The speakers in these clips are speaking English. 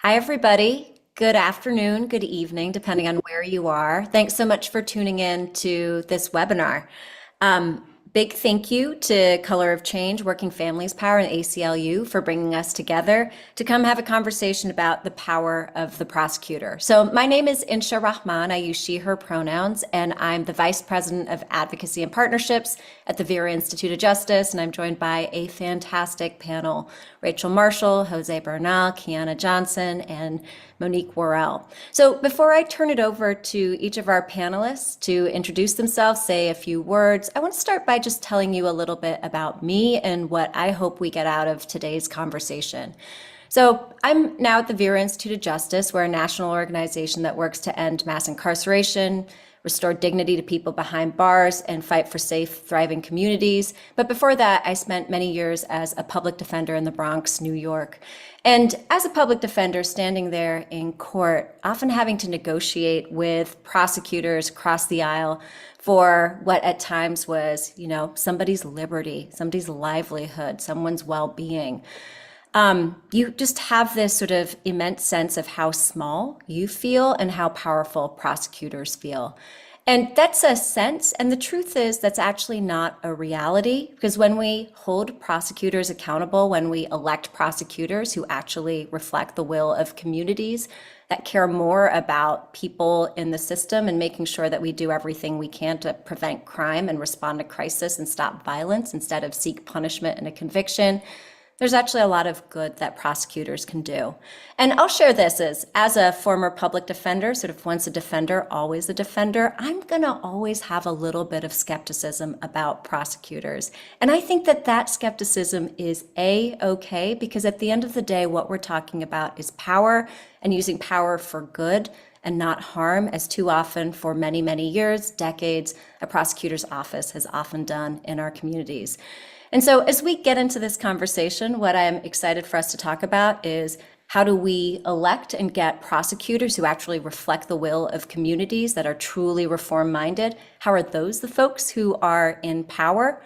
Hi, everybody. Good afternoon, good evening, depending on where you are. Thanks so much for tuning in to this webinar. Big thank you to Color of Change, Working Families Power, and ACLU for bringing us together to come have a conversation about the power of the prosecutor. So my name is Insha Rahman. I use she, her pronouns, and I'm the Vice President of Advocacy and Partnerships at the Vera Institute of Justice, and I'm joined by a fantastic panel: Rachel Marshall, Jose Vernal, Kiana Johnson, and Monique Warell. So before I turn it over to each of our panelists to introduce themselves, say a few words, I want to start by just telling you a little bit about me and what I hope we get out of today's conversation. So I'm now at the Vera Institute of Justice. We're a national organization that works to end mass incarceration, restore dignity to people behind bars, and fight for safe, thriving communities. But before that, I spent many years as a public defender in the Bronx, New York. And as a public defender, standing there in court, often having to negotiate with prosecutors across the aisle for what at times was, somebody's liberty, somebody's livelihood, someone's well-being. You just have this sort of immense sense of how small you feel and how powerful prosecutors feel. And that's a sense, and the truth is that's actually not a reality, because when we hold prosecutors accountable, when we elect prosecutors who actually reflect the will of communities that care more about people in the system and making sure that we do everything we can to prevent crime and respond to crisis and stop violence instead of seek punishment and a conviction, there's actually a lot of good that prosecutors can do. And I'll share this as a former public defender, sort of once a defender, always a defender, I'm gonna always have a little bit of skepticism about prosecutors. And I think that that skepticism is A-okay, because at the end of the day, what we're talking about is power and using power for good and not harm, as too often for many, many years, decades, a prosecutor's office has often done in our communities. And so as we get into this conversation, what I'm excited for us to talk about is how do we elect and get prosecutors who actually reflect the will of communities that are truly reform-minded? How are those the folks who are in power?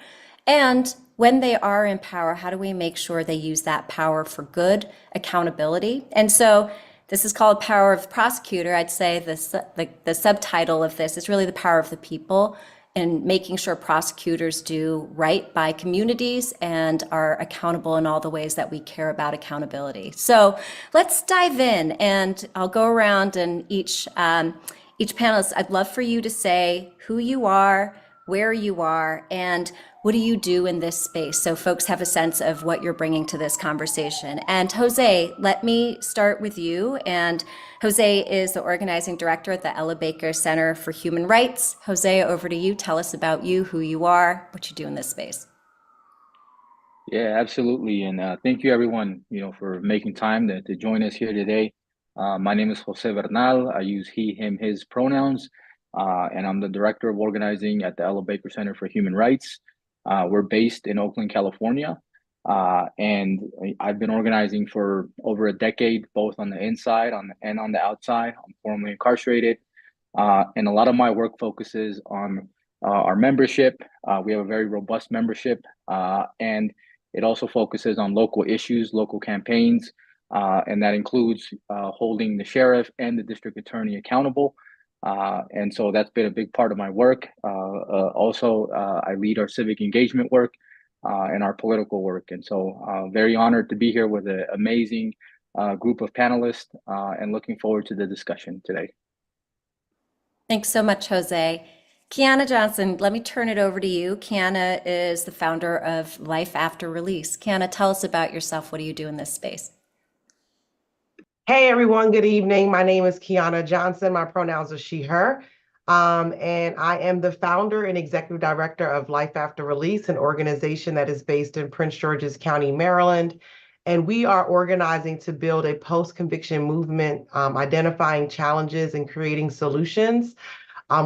And when they are in power, how do we make sure they use that power for good, accountability? And so this is called Power of the Prosecutor. I'd say the subtitle of this is really the power of the people, and making sure prosecutors do right by communities and are accountable in all the ways that we care about accountability. So let's dive in, and I'll go around, and each panelist, I'd love for you to say who you are, where you are, and what do you do in this space, so folks have a sense of what you're bringing to this conversation. And Jose, let me start with you. And Jose is the organizing director at the Ella Baker Center for Human Rights. Jose, over to you. Tell us about you, who you are, what you do in this space. Yeah, absolutely. And thank you, everyone, for making time to join us here today. My name is Jose Vernal. I use he, him, his pronouns, and I'm the director of organizing at the Ella Baker Center for Human Rights. We're based in Oakland, California, and I've been organizing for over a decade, both on the inside and on the outside. I'm formerly incarcerated, and a lot of my work focuses on our membership. We have a very robust membership, and it also focuses on local issues, local campaigns, and that includes holding the sheriff and the district attorney accountable. And so that's been a big part of my work. Also, I lead our civic engagement work and our political work. And so very honored to be here with an amazing group of panelists and looking forward to the discussion today. Thanks so much, Jose. Kiana Johnson, let me turn it over to you. Kiana is the founder of Life After Release. Kiana, tell us about yourself. What do you do in this space? Hey, everyone. Good evening. My name is Kiana Johnson. My pronouns are she, her. And I am the founder and executive director of Life After Release, an organization that is based in Prince George's County, Maryland. And we are organizing to build a post-conviction movement, identifying challenges and creating solutions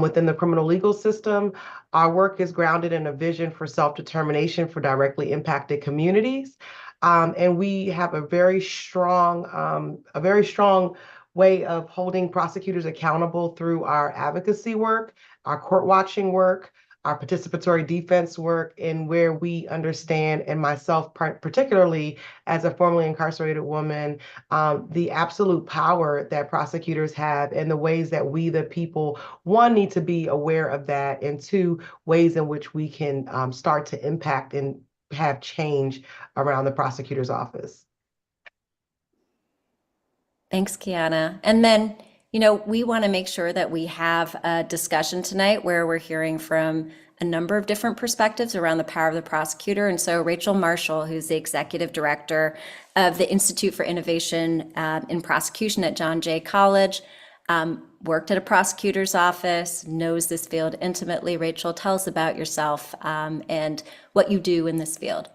within the criminal legal system. Our work is grounded in a vision for self-determination for directly impacted communities. And we have a very strong way of holding prosecutors accountable through our advocacy work, our court watching work, our participatory defense work, and where we understand, and myself particularly as a formerly incarcerated woman, the absolute power that prosecutors have and the ways that we, the people, one, need to be aware of that, and two, ways in which we can start to impact and have change around the prosecutor's office. Thanks, Kiana. And then, you know, we want to make sure that we have a discussion tonight where we're hearing from a number of different perspectives around the power of the prosecutor. And so Rachel Marshall, who's the executive director of the Institute for Innovation in Prosecution at John Jay College, worked at a prosecutor's office, knows this field intimately. Rachel, tell us about yourself and what you do in this field.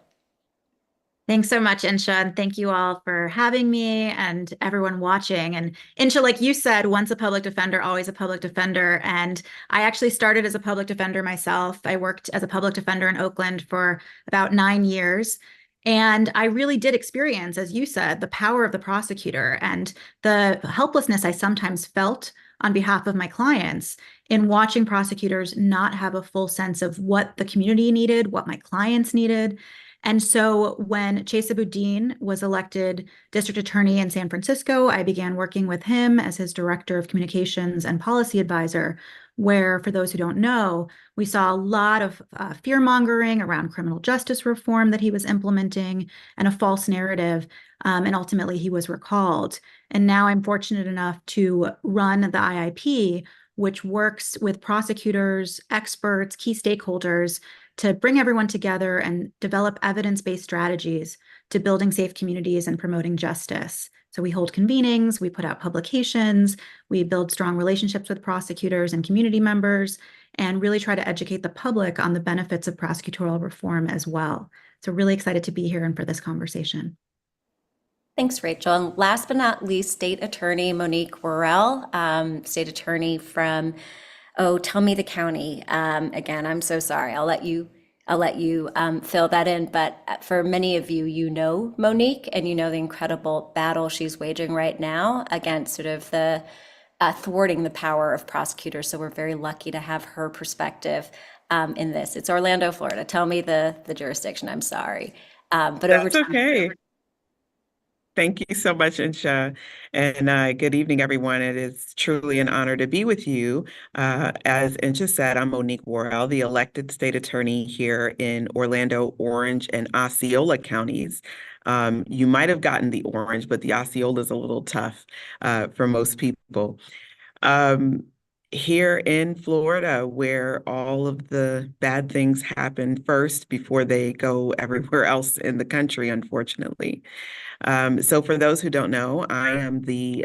Thanks so much, Insha, and thank you all for having me and everyone watching. And Insha, like you said, once a public defender, always a public defender. And I actually started as a public defender myself. I worked as a public defender in Oakland for about 9 years. And I really did experience, as you said, the power of the prosecutor and the helplessness I sometimes felt on behalf of my clients in watching prosecutors not have a full sense of what the community needed, what my clients needed. And so when Chesa Boudin was elected district attorney in San Francisco, I began working with him as his director of communications and policy advisor, where, for those who don't know, we saw a lot of fear-mongering around criminal justice reform that he was implementing and a false narrative. And ultimately, he was recalled. And now I'm fortunate enough to run the IIP, which works with prosecutors, experts, key stakeholders to bring everyone together and develop evidence-based strategies to building safe communities and promoting justice. So we hold convenings, we put out publications, we build strong relationships with prosecutors and community members, and really try to educate the public on the benefits of prosecutorial reform as well. So really excited to be here and for this conversation. Thanks, Rachel. And last but not least, State Attorney Monique Warell, State Attorney from, tell me the county. Again, I'm so sorry. I'll let you fill that in. But for many of you, you know Monique, and you know the incredible battle she's waging right now against sort of the thwarting the power of prosecutors. So we're very lucky to have her perspective in this. It's Orlando, Florida. Tell me the jurisdiction. I'm sorry. But That's okay. Thank you so much, Insha. And good evening, everyone. It is truly an honor to be with you. As Insha said, I'm Monique Warell, the elected state attorney here in Orlando, Orange, and Osceola counties. You might have gotten the Orange, but the Osceola is a little tough for most people. Here in Florida, where all of the bad things happen first before they go everywhere else in the country, unfortunately. So for those who don't know, I am the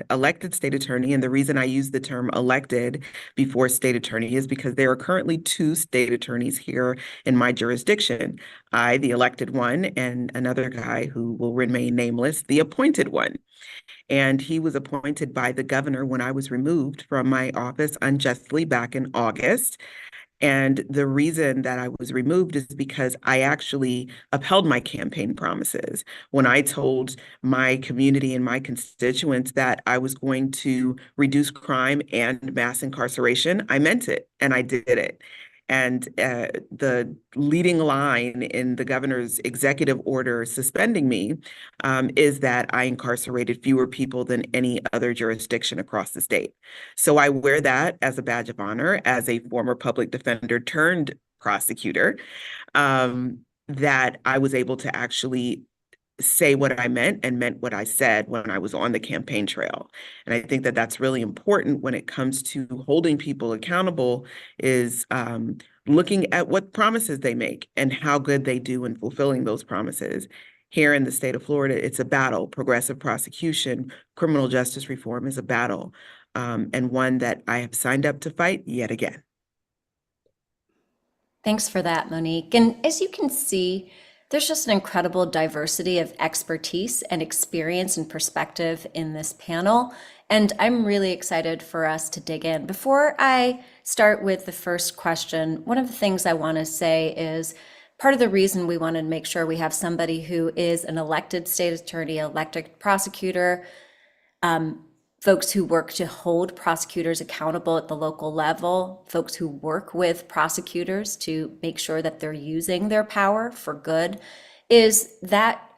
elected state attorney, and the reason I use the term elected before state attorney is because there are currently 2 state attorneys here in my jurisdiction. I, the elected one, and another guy who will remain nameless, the appointed one. And he was appointed by the governor when I was removed from my office unjustly back in August. And the reason that I was removed is because I actually upheld my campaign promises. When I told my community and my constituents that I was going to reduce crime and mass incarceration, I meant it, and I did it. And the leading line in the governor's executive order suspending me is that I incarcerated fewer people than any other jurisdiction across the state. So I wear that as a badge of honor as a former public defender turned prosecutor, that I was able to actually say what I meant and meant what I said when I was on the campaign trail. And I think that that's really important when it comes to holding people accountable, is looking at what promises they make and how good they do in fulfilling those promises. Here in the state of Florida, it's a battle. Progressive prosecution, criminal justice reform is a battle, and one that I have signed up to fight yet again. Thanks for that, Monique. And as you can see, there's just an incredible diversity of expertise and experience and perspective in this panel. And I'm really excited for us to dig in. Before I start with the first question, one of the things I want to say is part of the reason we wanted to make sure we have somebody who is an elected state attorney, elected prosecutor, folks who work to hold prosecutors accountable at the local level, folks who work with prosecutors to make sure that they're using their power for good, is that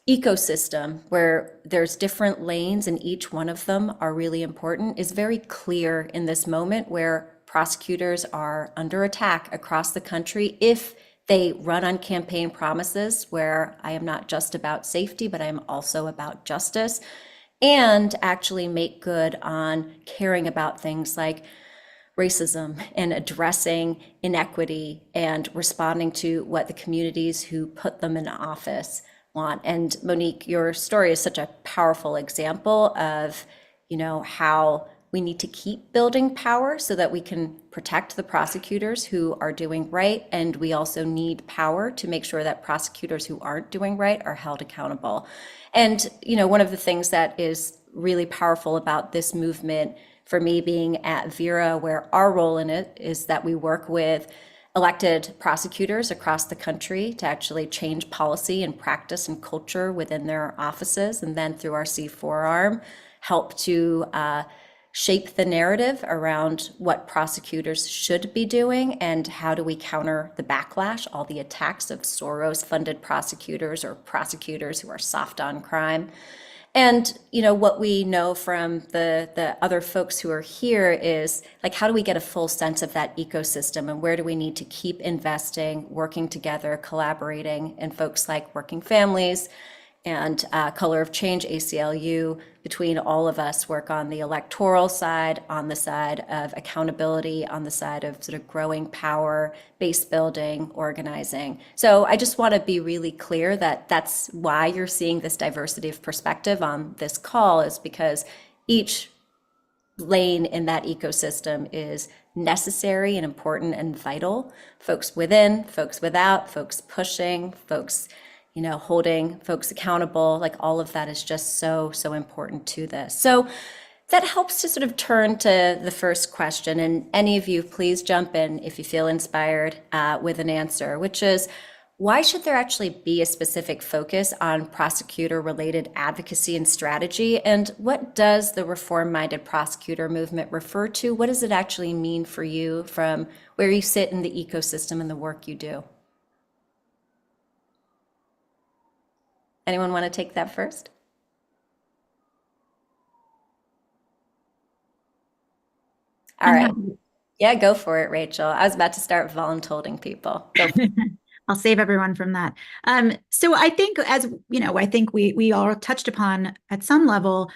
ecosystem where there's different lanes and each one of them are really important is very clear in this moment where prosecutors are under attack across the country if they run on campaign promises where I am not just about safety, but I am also about justice, and actually make good on caring about things like racism and addressing inequity and responding to what the communities who put them in office want. And Monique, your story is such a powerful example of, how we need to keep building power so that we can protect the prosecutors who are doing right. And we also need power to make sure that prosecutors who aren't doing right are held accountable. And, one of the things that is really powerful about this movement for me being at Vera, where our role in it is that we work with elected prosecutors across the country to actually change policy and practice and culture within their offices, and then through our C4 arm, help to shape the narrative around what prosecutors should be doing and how do we counter the backlash, all the attacks of Soros-funded prosecutors or prosecutors who are soft on crime. And what we know from the other folks who are here is how do we get a full sense of that ecosystem, and where do we need to keep investing, working together, collaborating, and folks like Working Families and Color of Change, ACLU, between all of us work on the electoral side, on the side of accountability, on the side of sort of growing power, base building, organizing. So I just want to be really clear that that's why you're seeing this diversity of perspective on this call, is because each lane in that ecosystem is necessary and important and vital. Folks within, folks without, folks pushing, folks holding folks accountable, all of that is just so important to this. So that helps to sort of turn to the first question, and any of you please jump in if you feel inspired with an answer, which is, why should there actually be a specific focus on prosecutor-related advocacy and strategy? And what does the reform-minded prosecutor movement refer to? What does it actually mean for you from where you sit in the ecosystem and the work you do? Anyone want to take that first? All right. Yeah, go for it, Rachel. I was about to start voluntolding people. Go for it. I'll save everyone from that. So I think, as I think we all touched upon at some level,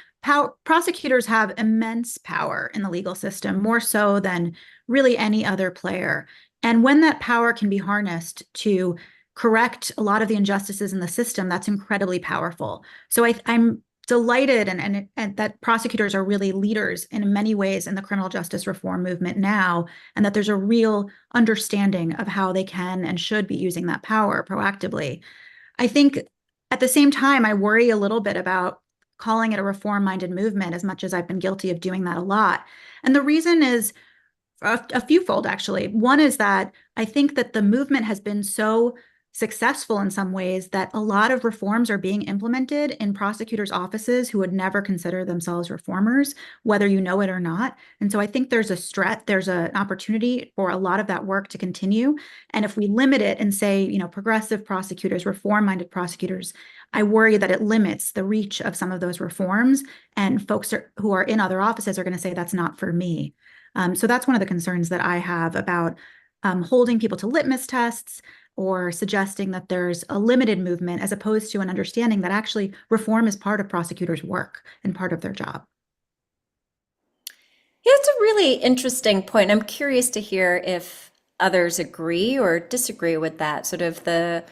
prosecutors have immense power in the legal system, more so than really any other player. And when that power can be harnessed to correct a lot of the injustices in the system, that's incredibly powerful. So I'm delighted and that prosecutors are really leaders in many ways in the criminal justice reform movement now, and that there's a real understanding of how they can and should be using that power proactively. I think at the same time, I worry a little bit about calling it a reform-minded movement, as much as I've been guilty of doing that a lot. And the reason is a fewfold, actually. One is that I think that the movement has been so successful in some ways that a lot of reforms are being implemented in prosecutors' offices who would never consider themselves reformers, whether you know it or not. And so I think there's an opportunity for a lot of that work to continue. And if we limit it and say, progressive prosecutors, reform-minded prosecutors, I worry that it limits the reach of some of those reforms, and folks who are in other offices are going to say, that's not for me. So that's one of the concerns that I have about holding people to litmus tests, or suggesting that there's a limited movement, as opposed to an understanding that actually reform is part of prosecutors' work and part of their job. Yeah, it's a really interesting point. I'm curious to hear if others agree or disagree with that, sort of the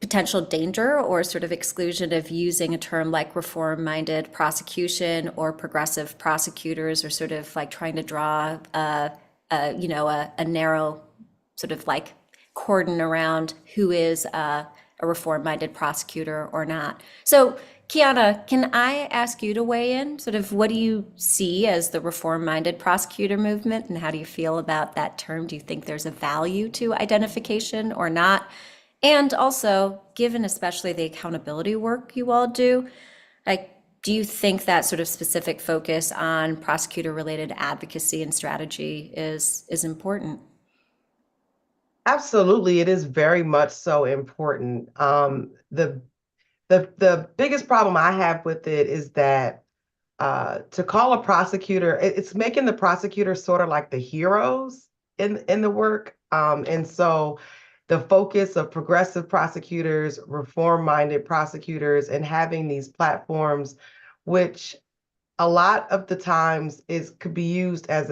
potential danger or sort of exclusion of using a term like reform-minded prosecution or progressive prosecutors, or sort of trying to draw a narrow sort of cordon around who is a reform-minded prosecutor or not. So Kiana, can I ask you to weigh in? Sort of, what do you see as the reform-minded prosecutor movement, and how do you feel about that term? Do you think there's a value to identification or not? And also, given especially the accountability work you all do, do you think that sort of specific focus on prosecutor-related advocacy and strategy is important? Absolutely, it is very much so important. The biggest problem I have with it is that to call a prosecutor, it's making the prosecutor sort of like the heroes in the work. And so the focus of progressive prosecutors, reform-minded prosecutors, and having these platforms, which a lot of the times could be used as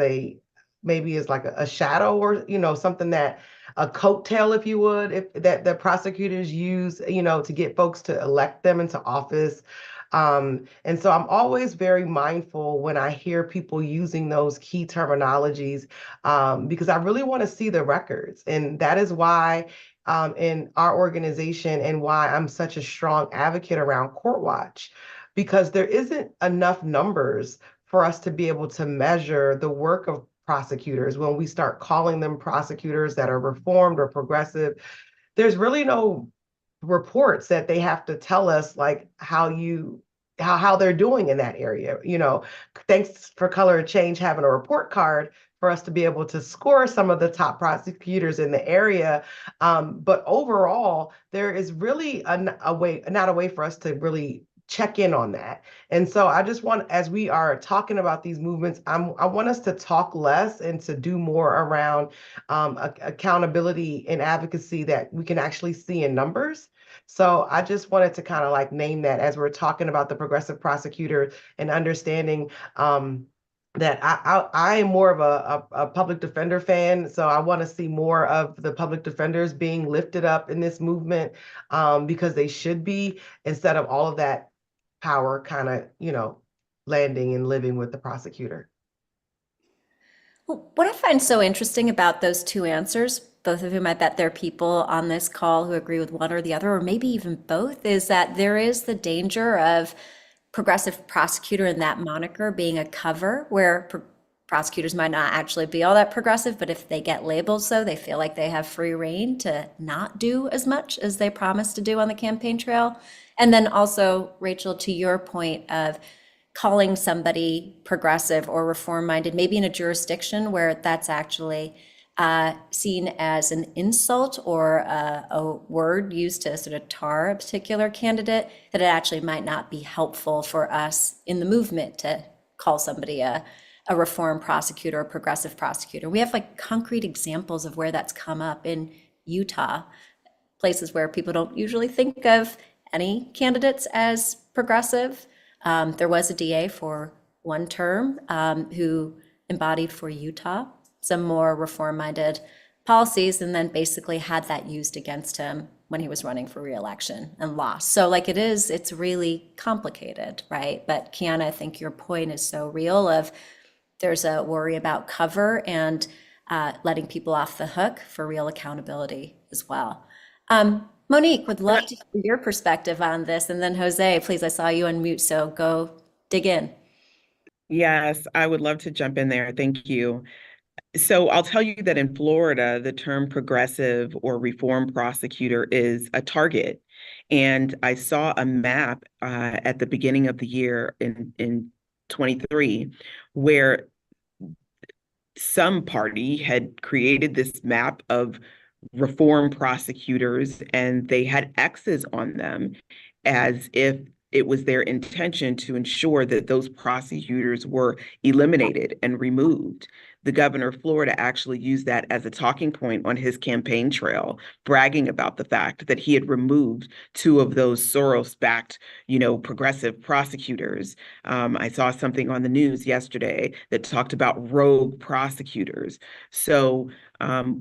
maybe as like a shadow, or something that a coattail, if you would, if that the prosecutors use, to get folks to elect them into office. And so I'm always very mindful when I hear people using those key terminologies, because I really want to see the records. And that is why in our organization, and why I'm such a strong advocate around Court Watch, because there isn't enough numbers for us to be able to measure the work of prosecutors. When we start calling them prosecutors that are reformed or progressive, there's really no reports that they have to tell us, like how they're doing in that area. Thanks for Color of Change having a report card for us to be able to score some of the top prosecutors in the area. But overall, there is really not a way for us to really check in on that. And so I just want, as we are talking about these movements, I want us to talk less and to do more around accountability and advocacy that we can actually see in numbers. So I just wanted to kind of like name that as we're talking about the progressive prosecutor, and understanding that I am more of a public defender fan. So I want to see more of the public defenders being lifted up in this movement, because they should be, instead of all of that power kind of, landing and living with the prosecutor. Well, what I find so interesting about those two answers, both of whom I bet there are people on this call who agree with one or the other, or maybe even both, is that there is the danger of progressive prosecutor and that moniker being a cover, where prosecutors might not actually be all that progressive, but if they get labeled so, they feel like they have free rein to not do as much as they promised to do on the campaign trail. And then also, Rachel, to your point of calling somebody progressive or reform-minded, maybe in a jurisdiction where that's actually seen as an insult or a word used to sort of tar a particular candidate, that it actually might not be helpful for us in the movement to call somebody a reform prosecutor or progressive prosecutor. We have like concrete examples of where that's come up in Utah, places where people don't usually think of any candidates as progressive. There was a DA for one term who embodied for Utah some more reform-minded policies, and then basically had that used against him when he was running for re-election and lost. So like it's really complicated, right? But Kiana, I think your point is so real of there's a worry about cover and letting people off the hook for real accountability as well. Monique, would love to hear your perspective on this. And then Jose, please, I saw you unmute, so go dig in. Yes, I would love to jump in there. Thank you. So I'll tell you that in Florida, the term progressive or reform prosecutor is a target. And I saw a map at the beginning of the year in 23, where some party had created this map of reform prosecutors, and they had X's on them as if it was their intention to ensure that those prosecutors were eliminated and removed. The governor of Florida actually used that as a talking point on his campaign trail, bragging about the fact that he had removed two of those Soros-backed, progressive prosecutors. I saw something on the news yesterday that talked about rogue prosecutors. So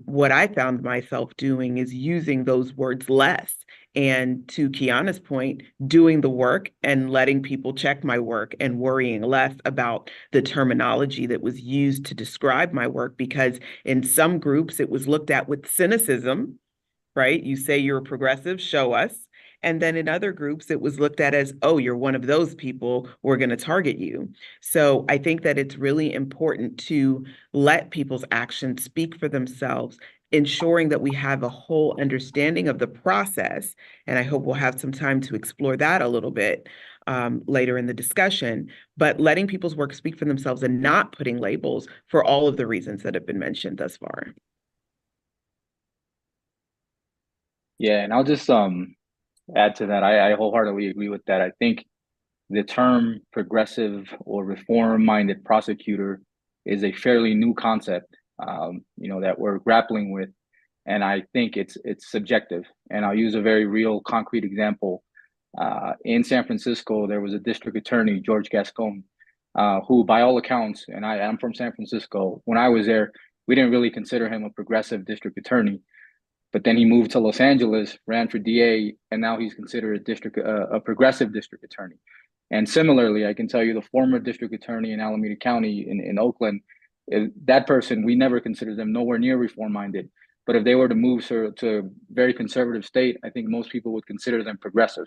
what I found myself doing is using those words less. And to Kiana's point, doing the work and letting people check my work and worrying less about the terminology that was used to describe my work, because in some groups it was looked at with cynicism, right? You say you're a progressive, show us. And then in other groups, it was looked at as, oh, you're one of those people, we're going to target you. So I think that it's really important to let people's actions speak for themselves, ensuring that we have a whole understanding of the process. And I hope we'll have some time to explore that a little bit. later in the discussion, but letting people's work speak for themselves and not putting labels for all of the reasons that have been mentioned thus far. Yeah, and I'll just add to that. I wholeheartedly agree with that. I think the term progressive or reform-minded prosecutor is a fairly new concept, that we're grappling with, and I think it's subjective. And I'll use a very real, concrete example. In San Francisco, there was a district attorney, George Gascon, who, by all accounts, and I'm from San Francisco. When I was there, we didn't really consider him a progressive district attorney. But then he moved to Los Angeles, ran for DA, and now he's considered a progressive district attorney. And similarly, I can tell you the former district attorney in Alameda County in Oakland, that person, we never considered them nowhere near reform-minded. But if they were to move to a very conservative state, I think most people would consider them progressive.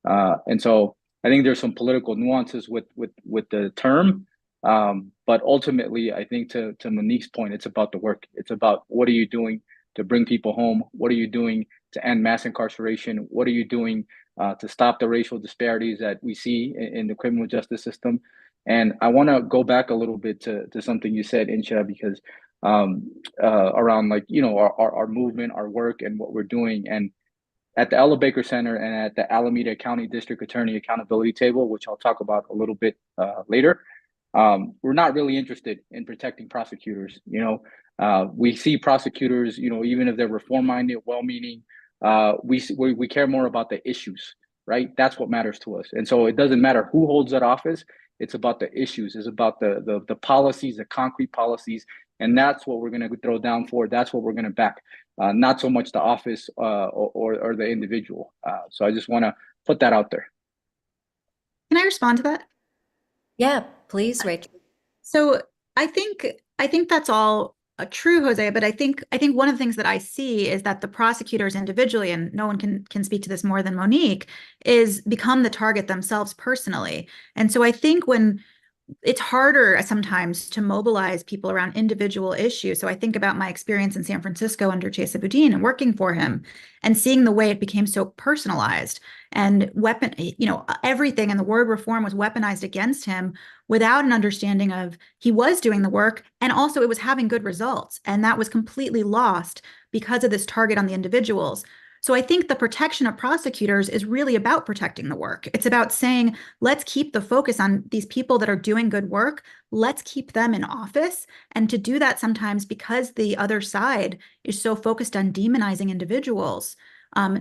And so I think there's some political nuances with the term. But ultimately, I think to Monique's point, it's about the work. It's about what are you doing to bring people home? What are you doing to end mass incarceration? What are you doing to stop the racial disparities that we see in the criminal justice system? And I want to go back a little bit to something you said, Insha, because around our movement, our work, and what we're doing. And at the Ella Baker Center and at the Alameda County District Attorney Accountability Table, which I'll talk about a little bit later, we're not really interested in protecting prosecutors. We see prosecutors, even if they're reform-minded, well-meaning, we care more about the issues, right? That's what matters to us. And so it doesn't matter who holds that office. It's about the issues. It's about the policies, the concrete policies. And that's what we're going to throw down for. That's what we're going to back, not so much the office or the individual. So I just want to put that out there. Can I respond to that? Yeah, please, Rachel. So I think that's all true, Jose, but I think one of the things that I see is that the prosecutors individually, and no one can speak to this more than Monique, is become the target themselves personally. And so I think when it's harder sometimes to mobilize people around individual issues. So I think about my experience in San Francisco under Chesa Boudin and working for him and seeing the way it became so personalized and everything in the word reform was weaponized against him without an understanding of he was doing the work and also it was having good results. And that was completely lost because of this target on the individuals. So I think the protection of prosecutors is really about protecting the work. It's about saying, let's keep the focus on these people that are doing good work. Let's keep them in office. And to do that sometimes because the other side is so focused on demonizing individuals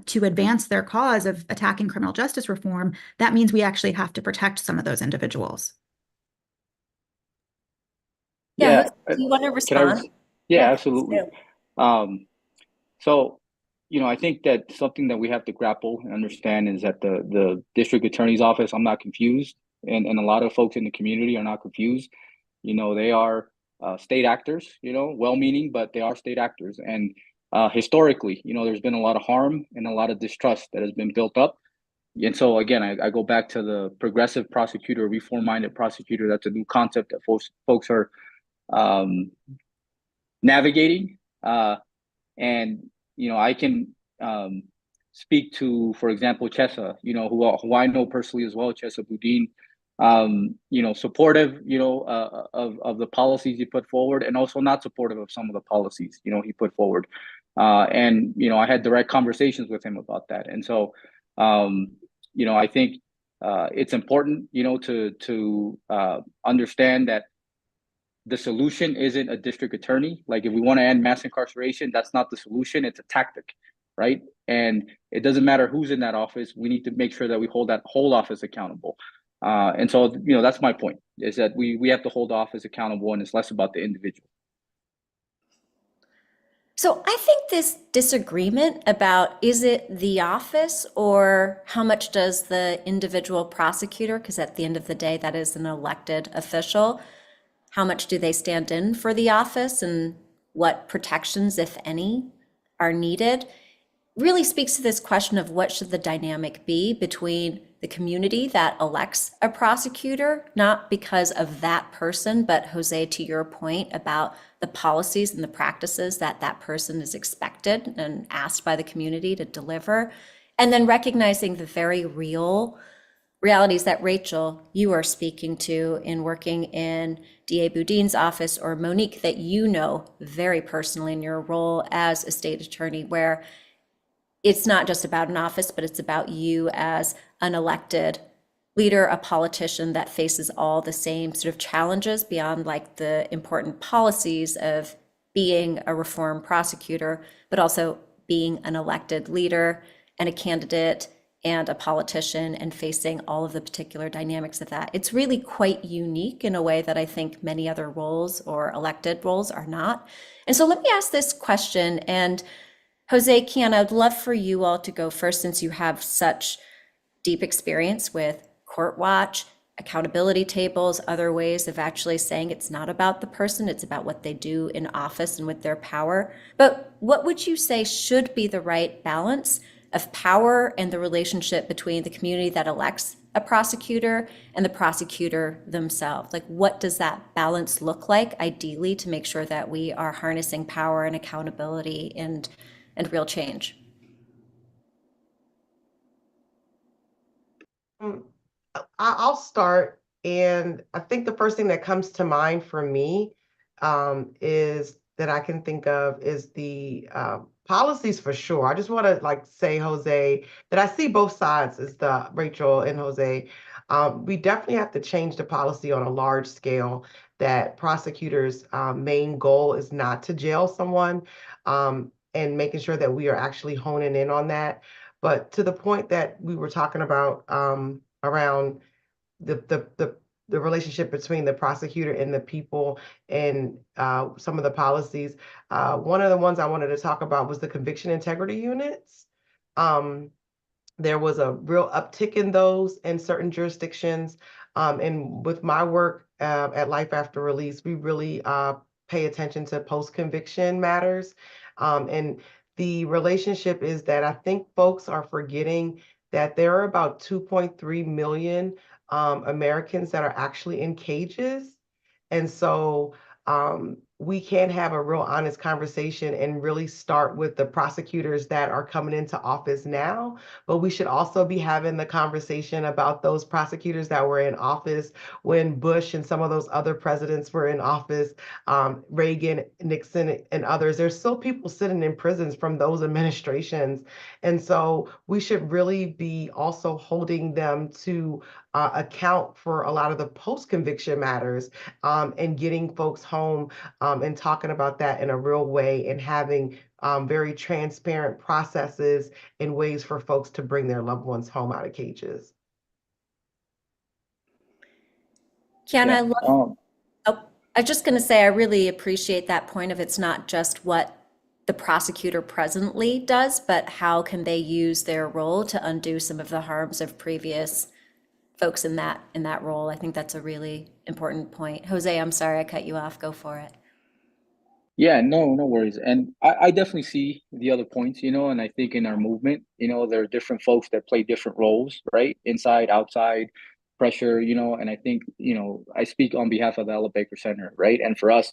to advance their cause of attacking criminal justice reform, that means we actually have to protect some of those individuals. Yeah, do you want to respond? Yeah, absolutely. So, I think that something that we have to grapple and understand is that the district attorney's office, I'm not confused, and a lot of folks in the community are not confused. They are state actors, well-meaning, but they are state actors. And historically, there's been a lot of harm and a lot of distrust that has been built up. And so, again, I go back to the progressive prosecutor, reform-minded prosecutor. That's a new concept that folks are navigating. And I can speak to, for example, Chesa, who I know personally as well, Chesa Boudin, supportive, of the policies he put forward, and also not supportive of some of the policies, he put forward. And I had direct conversations with him about that. And so, I think it's important, to understand that the solution isn't a district attorney. Like, if we want to end mass incarceration, that's not the solution. It's a tactic, right? And it doesn't matter who's in that office. We need to make sure that we hold that whole office accountable. And so, that's my point, is that we have to hold the office accountable, and it's less about the individual. So I think this disagreement about, is it the office or how much does the individual prosecutor, because at the end of the day, that is an elected official, how much do they stand in for the office and what protections, if any, are needed, really speaks to this question of what should the dynamic be between the community that elects a prosecutor, not because of that person, but Jose, to your point about the policies and the practices that that person is expected and asked by the community to deliver, and then recognizing the very real realities that, Rachel, you are speaking to in working in DA Boudin's office, or Monique, that you know very personally in your role as a state attorney, where it's not just about an office, but it's about you as an elected leader, a politician that faces all the same sort of challenges beyond like the important policies of being a reform prosecutor, but also being an elected leader and a candidate and a politician and facing all of the particular dynamics of that. It's really quite unique in a way that I think many other roles or elected roles are not. And so let me ask this question. And Jose, Kiana, I'd love for you all to go first, since you have such deep experience with court watch, accountability tables, other ways of actually saying it's not about the person, it's about what they do in office and with their power. But what would you say should be the right balance of power and the relationship between the community that elects a prosecutor and the prosecutor themselves? Like, what does that balance look like, ideally, to make sure that we are harnessing power and accountability and real change? I'll start, and I think the first thing that comes to mind for me is that I can think of is the policies for sure. I just want to like say, Jose, that I see both sides, as the Rachel and Jose. We definitely have to change the policy on a large scale, that prosecutors' main goal is not to jail someone, and making sure that we are actually honing in on that. But to the point that we were talking about around the relationship between the prosecutor and the people, and some of the policies, one of the ones I wanted to talk about was the conviction integrity units. There was a real uptick in those in certain jurisdictions. And with my work at Life After Release, we really pay attention to post-conviction matters. And the relationship is that I think folks are forgetting that there are about 2.3 million Americans that are actually in cages. And so we can have a real honest conversation and really start with the prosecutors that are coming into office now. But we should also be having the conversation about those prosecutors that were in office when Bush and some of those other presidents were in office, Reagan, Nixon, and others. There's still people sitting in prisons from those administrations. And so we should really be also holding them to account for a lot of the post-conviction matters, and getting folks home, and talking about that in a real way, and having very transparent processes and ways for folks to bring their loved ones home out of cages. Kiana, I love, Um, oh, I was just going to say, I really appreciate that point of it's not just what the prosecutor presently does, but how can they use their role to undo some of the harms of previous folks in that role. I think that's a really important point. Jose, I'm sorry I cut you off. Go for it. Yeah, no worries. And I definitely see the other points, and I think in our movement, there are different folks that play different roles, right? Inside, outside, pressure, and I think, I speak on behalf of the Ella Baker Center, right? And for us,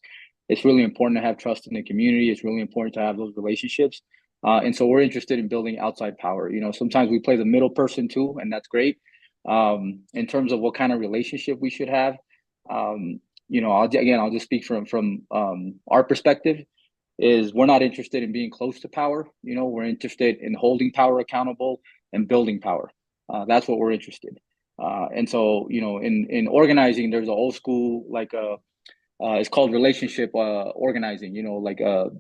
it's really important to have trust in the community. It's really important to have those relationships. And so we're interested in building outside power. Sometimes we play the middle person too, and that's great. In terms of what kind of relationship we should have, I'll just speak from our perspective. Is we're not interested in being close to power. We're interested in holding power accountable and building power. That's what we're interested. And so, in organizing, there's an old school it's called relationship organizing.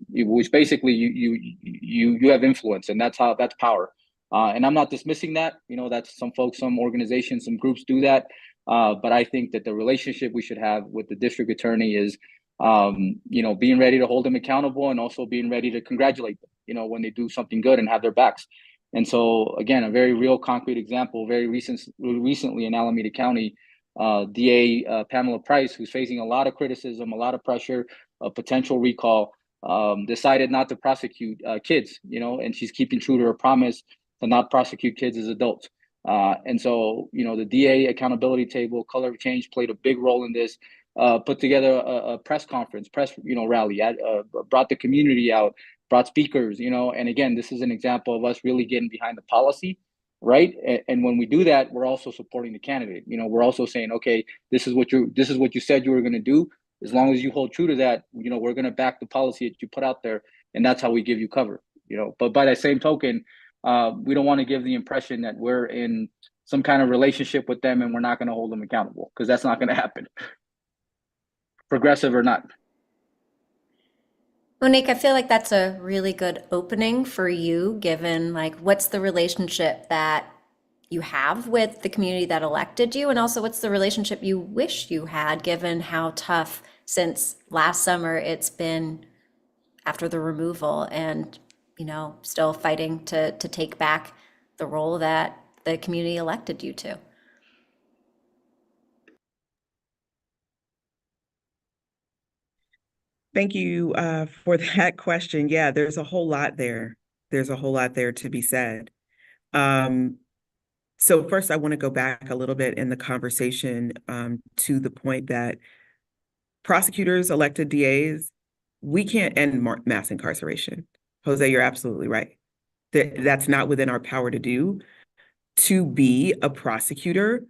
Which basically you have influence, and that's power. And I'm not dismissing that. That's some folks, some organizations, some groups do that. But I think that the relationship we should have with the district attorney is, being ready to hold them accountable, and also being ready to congratulate them, when they do something good and have their backs. And so, again, a very real concrete example, recently in Alameda County, DA Pamela Price, who's facing a lot of criticism, a lot of pressure, a potential recall, decided not to prosecute kids, and she's keeping true to her promise to not prosecute kids as adults. And so, the DA accountability table, Color of Change, played a big role in this, put together a press conference, rally, brought the community out, brought speakers, and again, this is an example of us really getting behind the policy right? And when we do that, we're also supporting the candidate. You know, we're also saying, okay, this is what you said you were going to do. As long as you hold true to that, you know, we're going to back the policy that you put out there, and that's how we give you cover. You know, but by that same token, we don't want to give the impression that we're in some kind of relationship with them and we're not going to hold them accountable, because that's not going to happen, progressive or not. Monique, I feel like that's a really good opening for you, given like what's the relationship that you have with the community that elected you, and also what's the relationship you wish you had, given how tough since last summer it's been after the removal, and you know, still fighting to take back the role that the community elected you to. Thank you for that question. Yeah, there's a whole lot there. There's a whole lot there to be said. So first, I want to go back a little bit in the conversation to the point that prosecutors, elected DAs, we can't end mass incarceration. Jose, you're absolutely right. That's not within our power to do. To be a prosecutor,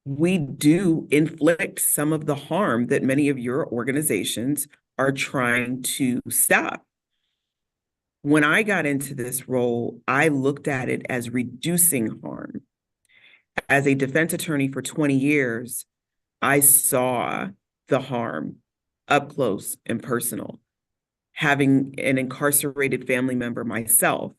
we do inflict some of the harm that many of your organizations are trying to stop. When I got into this role, I looked at it as reducing harm. As a defense attorney for 20 years, I saw the harm up close and personal. Having an incarcerated family member myself,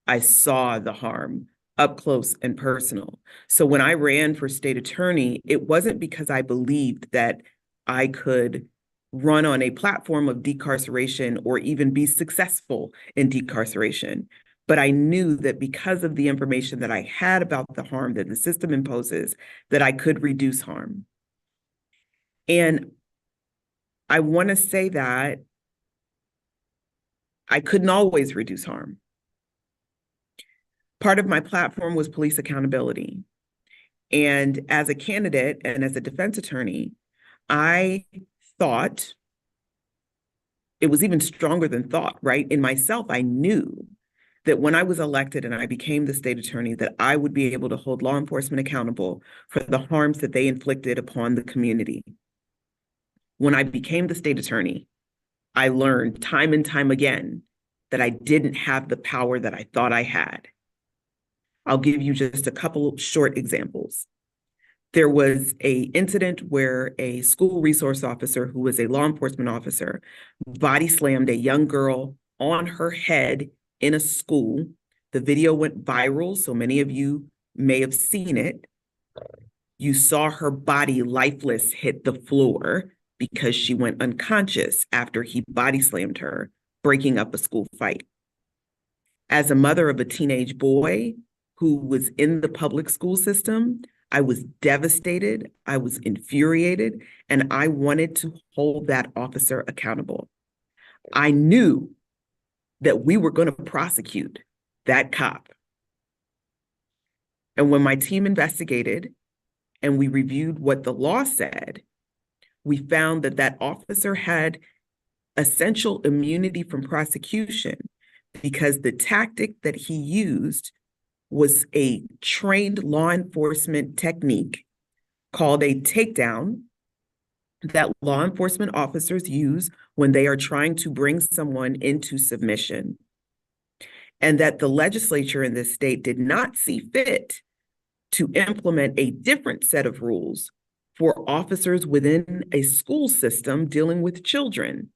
I saw the harm up close and personal. So when I ran for state attorney, it wasn't because I believed that I could run on a platform of decarceration or even be successful in decarceration. But I knew that because of the information that I had about the harm that the system imposes, that I could reduce harm. And I want to say that I couldn't always reduce harm. Part of my platform was police accountability. And as a candidate and as a defense attorney, I thought, it was even stronger than thought, right? In myself, I knew that when I was elected and I became the state attorney, that I would be able to hold law enforcement accountable for the harms that they inflicted upon the community. When I became the state attorney, I learned time and time again that I didn't have the power that I thought I had. I'll give you just a couple short examples. There was an incident where a school resource officer who was a law enforcement officer body slammed a young girl on her head in a school. The video went viral, so many of you may have seen it. You saw her body lifeless hit the floor because she went unconscious after he body slammed her, breaking up a school fight. As a mother of a teenage boy who was in the public school system, I was devastated, I was infuriated, and I wanted to hold that officer accountable. I knew that we were going to prosecute that cop. And when my team investigated and we reviewed what the law said, we found that that officer had essential immunity from prosecution because the tactic that he used was a trained law enforcement technique called a takedown that law enforcement officers use when they are trying to bring someone into submission. And that the legislature in this state did not see fit to implement a different set of rules for officers within a school system dealing with children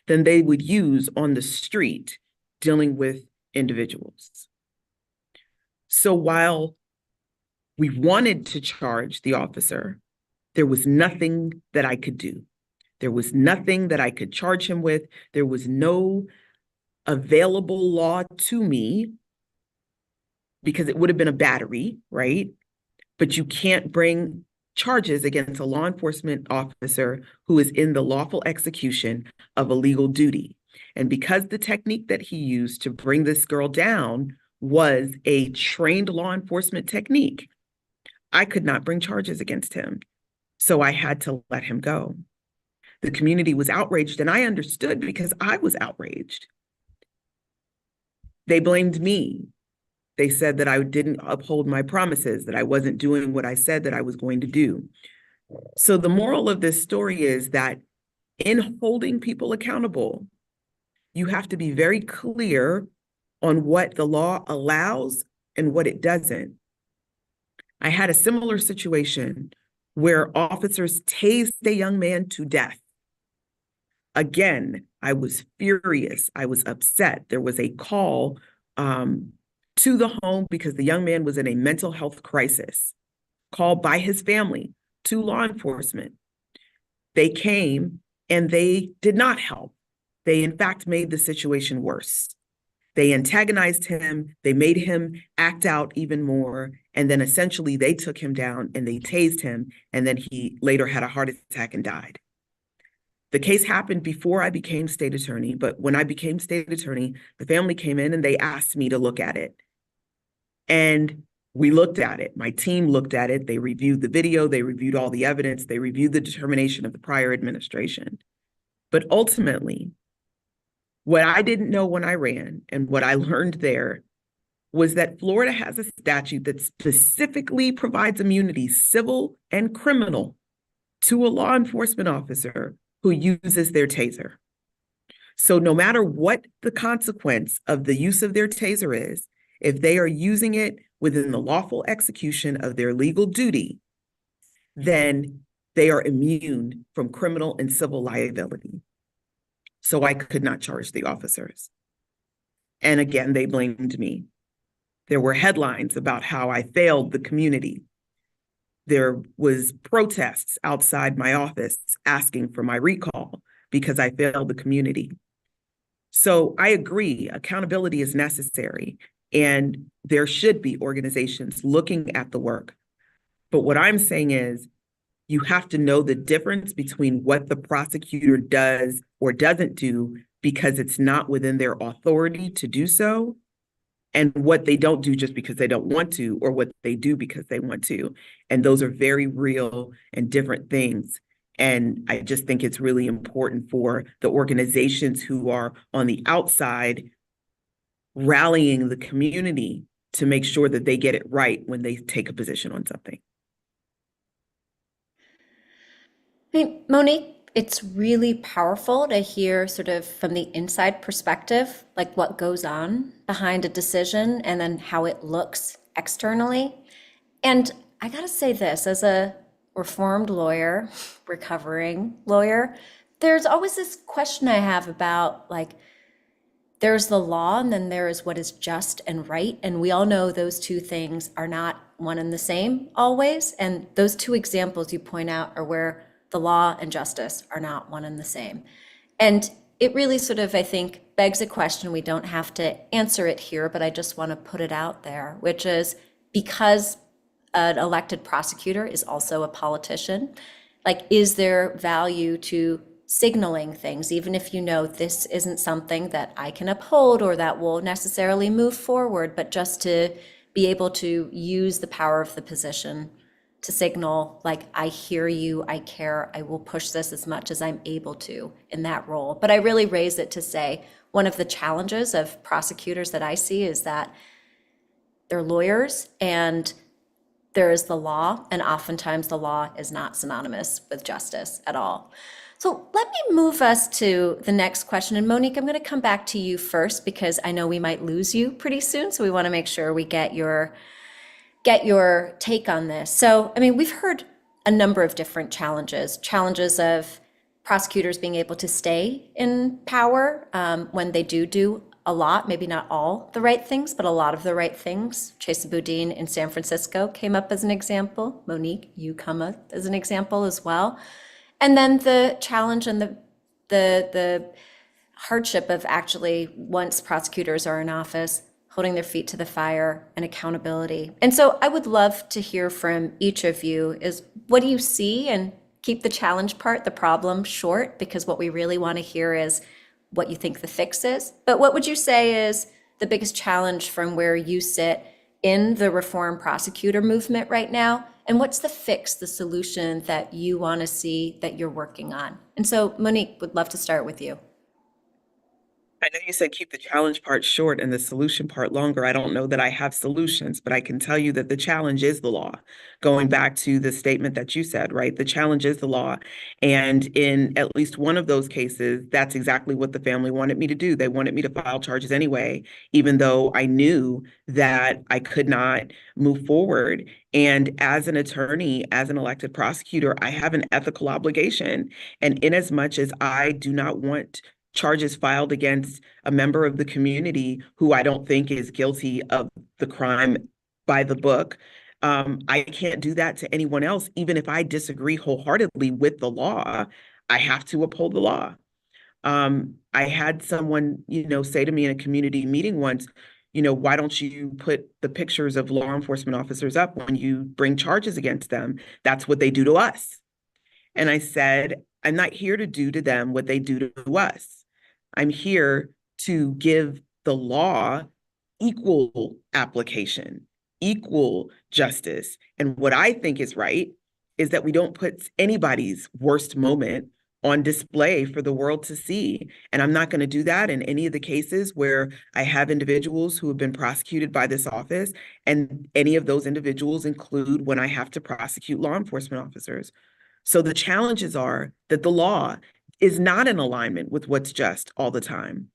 than they would use on the street dealing with individuals. So while we wanted to charge the officer, there was nothing that I could do. There was nothing that I could charge him with. There was no available law to me because it would have been a battery, right? But you can't bring charges against a law enforcement officer who is in the lawful execution of a legal duty. And because the technique that he used to bring this girl down was a trained law enforcement technique, I could not bring charges against him. So I had to let him go. The community was outraged, and I understood because I was outraged. They blamed me They said that I didn't uphold my promises, that I wasn't doing what I said that I was going to do. So the moral of this story is that in holding people accountable, you have to be very clear on what the law allows and what it doesn't. I had a similar situation where officers tased a young man to death. Again, I was furious. I was upset. There was a call to the home because the young man was in a mental health crisis, called by his family to law enforcement. They came and they did not help. They, in fact, made the situation worse. They antagonized him. They made him act out even more. And then essentially they took him down and they tased him. And then he later had a heart attack and died. The case happened before I became state attorney, but when I became state attorney, the family came in and they asked me to look at it. And we looked at it. My team looked at it. They reviewed the video. They reviewed all the evidence. They reviewed the determination of the prior administration. But ultimately, what I didn't know when I ran and what I learned there was that Florida has a statute that specifically provides immunity, civil and criminal, to a law enforcement officer who uses their taser. So no matter what the consequence of the use of their taser is, if they are using it within the lawful execution of their legal duty, then they are immune from criminal and civil liability. So I could not charge the officers. And again, they blamed me. There were headlines about how I failed the community. There was protests outside my office asking for my recall because I failed the community. So I agree, accountability is necessary, and there should be organizations looking at the work. But what I'm saying is, you have to know the difference between what the prosecutor does or doesn't do because it's not within their authority to do so, and what they don't do just because they don't want to, or what they do because they want to. And those are very real and different things. And I just think it's really important for the organizations who are on the outside rallying the community to make sure that they get it right when they take a position on something. Hey, Monique, it's really powerful to hear sort of from the inside perspective, like what goes on behind a decision and then how it looks externally. And I gotta say this, as a reformed lawyer, recovering lawyer, there's always this question I have about, like, there's the law and then there is what is just and right. And we all know those two things are not one and the same always. And those two examples you point out are where the law and justice are not one and the same. And it really sort of, I think, begs a question. We don't have to answer it here, but I just want to put it out there, which is, because an elected prosecutor is also a politician, like, is there value to signaling things, even if you know this isn't something that I can uphold or that will necessarily move forward, but just to be able to use the power of the position to signal, like, I hear you, I care, I will push this as much as I'm able to in that role. But I really raise it to say, one of the challenges of prosecutors that I see is that they're lawyers and there is the law, and oftentimes the law is not synonymous with justice at all. So let me move us to the next question. And Monique, I'm going to come back to you first because I know we might lose you pretty soon. So we want to make sure we get your take on this. So, I mean, we've heard a number of different challenges of prosecutors being able to stay in power when they do a lot, maybe not all the right things, but a lot of the right things. Chesa Boudin in San Francisco came up as an example. Monique, you come up as an example as well. And then the challenge and the hardship of actually, once prosecutors are in office, holding their feet to the fire and accountability. And so I would love to hear from each of you is, what do you see? And keep the challenge part, the problem, short, because what we really want to hear is what you think the fix is. But what would you say is the biggest challenge from where you sit in the reform prosecutor movement right now? And what's the fix, the solution that you want to see that you're working on? And so Monique, would love to start with you. I know you said keep the challenge part short and the solution part longer. I don't know that I have solutions, but I can tell you that the challenge is the law. Going back to the statement that you said, right? The challenge is the law. And in at least one of those cases, that's exactly what the family wanted me to do. They wanted me to file charges anyway, even though I knew that I could not move forward. And as an attorney, as an elected prosecutor, I have an ethical obligation. And in as much as I do not want charges filed against a member of the community who I don't think is guilty of the crime by the book, I can't do that to anyone else. Even if I disagree wholeheartedly with the law, I have to uphold the law. I had someone, say to me in a community meeting once, why don't you put the pictures of law enforcement officers up when you bring charges against them? That's what they do to us. And I said, I'm not here to do to them what they do to us. I'm here to give the law equal application, equal justice. And what I think is right is that we don't put anybody's worst moment on display for the world to see. And I'm not going to do that in any of the cases where I have individuals who have been prosecuted by this office. And any of those individuals include when I have to prosecute law enforcement officers. So the challenges are that the law is not in alignment with what's just all the time.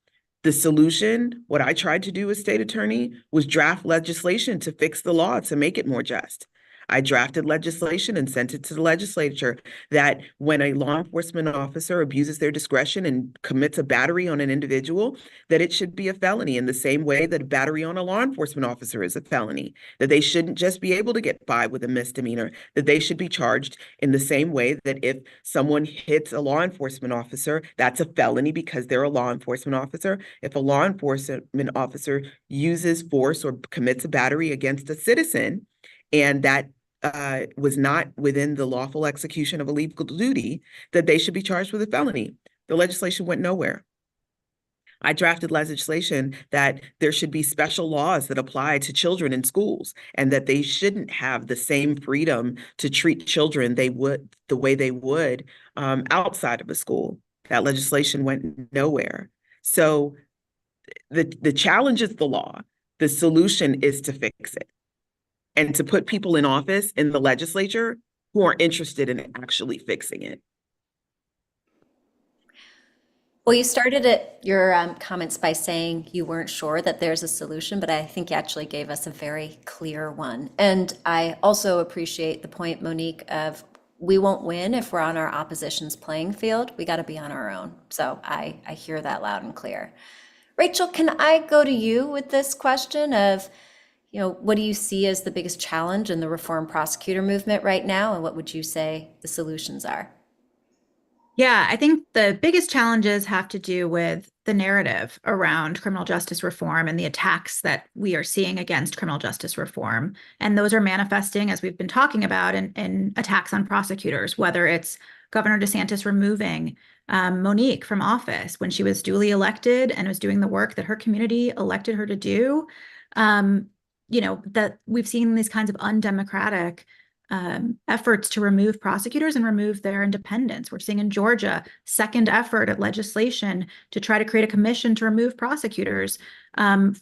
The solution, what I tried to do as state attorney, was draft legislation to fix the law, to make it more just. I drafted legislation and sent it to the legislature that when a law enforcement officer abuses their discretion and commits a battery on an individual, that it should be a felony in the same way that a battery on a law enforcement officer is a felony, that they shouldn't just be able to get by with a misdemeanor, that they should be charged in the same way that if someone hits a law enforcement officer, that's a felony because they're a law enforcement officer. If a law enforcement officer uses force or commits a battery against a citizen, and that was not within the lawful execution of a legal duty, that they should be charged with a felony. The legislation went nowhere. I drafted legislation that there should be special laws that apply to children in schools, and that they shouldn't have the same freedom to treat children the way they would outside of a school. That legislation went nowhere. So the challenge is the law. The solution is to fix it, and to put people in office in the legislature who are interested in actually fixing it. Well, you started your comments by saying you weren't sure that there's a solution, but I think you actually gave us a very clear one. And I also appreciate the point, Monique, of we won't win if we're on our opposition's playing field. We got to be on our own. So I hear that loud and clear. Rachel, can I go to you with this question of, what do you see as the biggest challenge in the reform prosecutor movement right now? And what would you say the solutions are? Yeah, I think the biggest challenges have to do with the narrative around criminal justice reform and the attacks that we are seeing against criminal justice reform. And those are manifesting, as we've been talking about, in attacks on prosecutors, whether it's Governor DeSantis removing Monique from office when she was duly elected and was doing the work that her community elected her to do. That we've seen these kinds of undemocratic efforts to remove prosecutors and remove their independence. We're seeing in Georgia, second effort at legislation to try to create a commission to remove prosecutors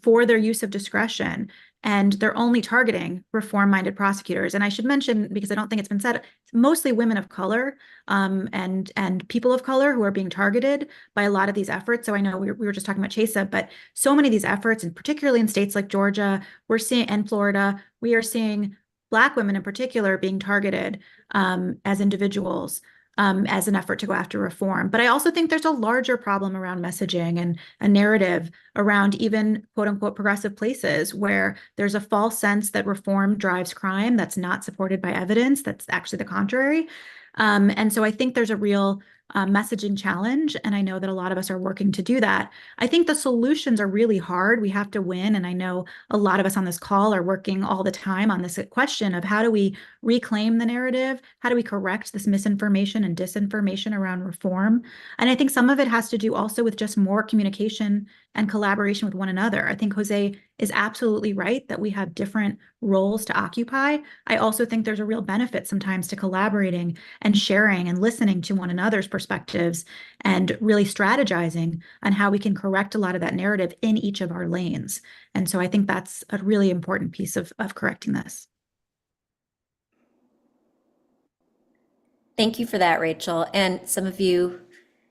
for their use of discretion. And they're only targeting reform-minded prosecutors. And I should mention, because I don't think it's been said, it's mostly women of color and people of color who are being targeted by a lot of these efforts. So I know we were just talking about Chesa, but so many of these efforts, and particularly in states like Georgia, and Florida, we are seeing Black women in particular being targeted as individuals as an effort to go after reform. But I also think there's a larger problem around messaging and a narrative around even quote unquote progressive places where there's a false sense that reform drives crime that's not supported by evidence. That's actually the contrary. And so I think there's a real messaging challenge. And I know that a lot of us are working to do that. I think the solutions are really hard. We have to win. And I know a lot of us on this call are working all the time on this question of how do we reclaim the narrative? How do we correct this misinformation and disinformation around reform? And I think some of it has to do also with just more communication and collaboration with one another. I think Jose is absolutely right that we have different roles to occupy. I also think there's a real benefit sometimes to collaborating and sharing and listening to one another's perspectives and really strategizing on how we can correct a lot of that narrative in each of our lanes. And so I think that's a really important piece of correcting this. Thank you for that, Rachel. And some of you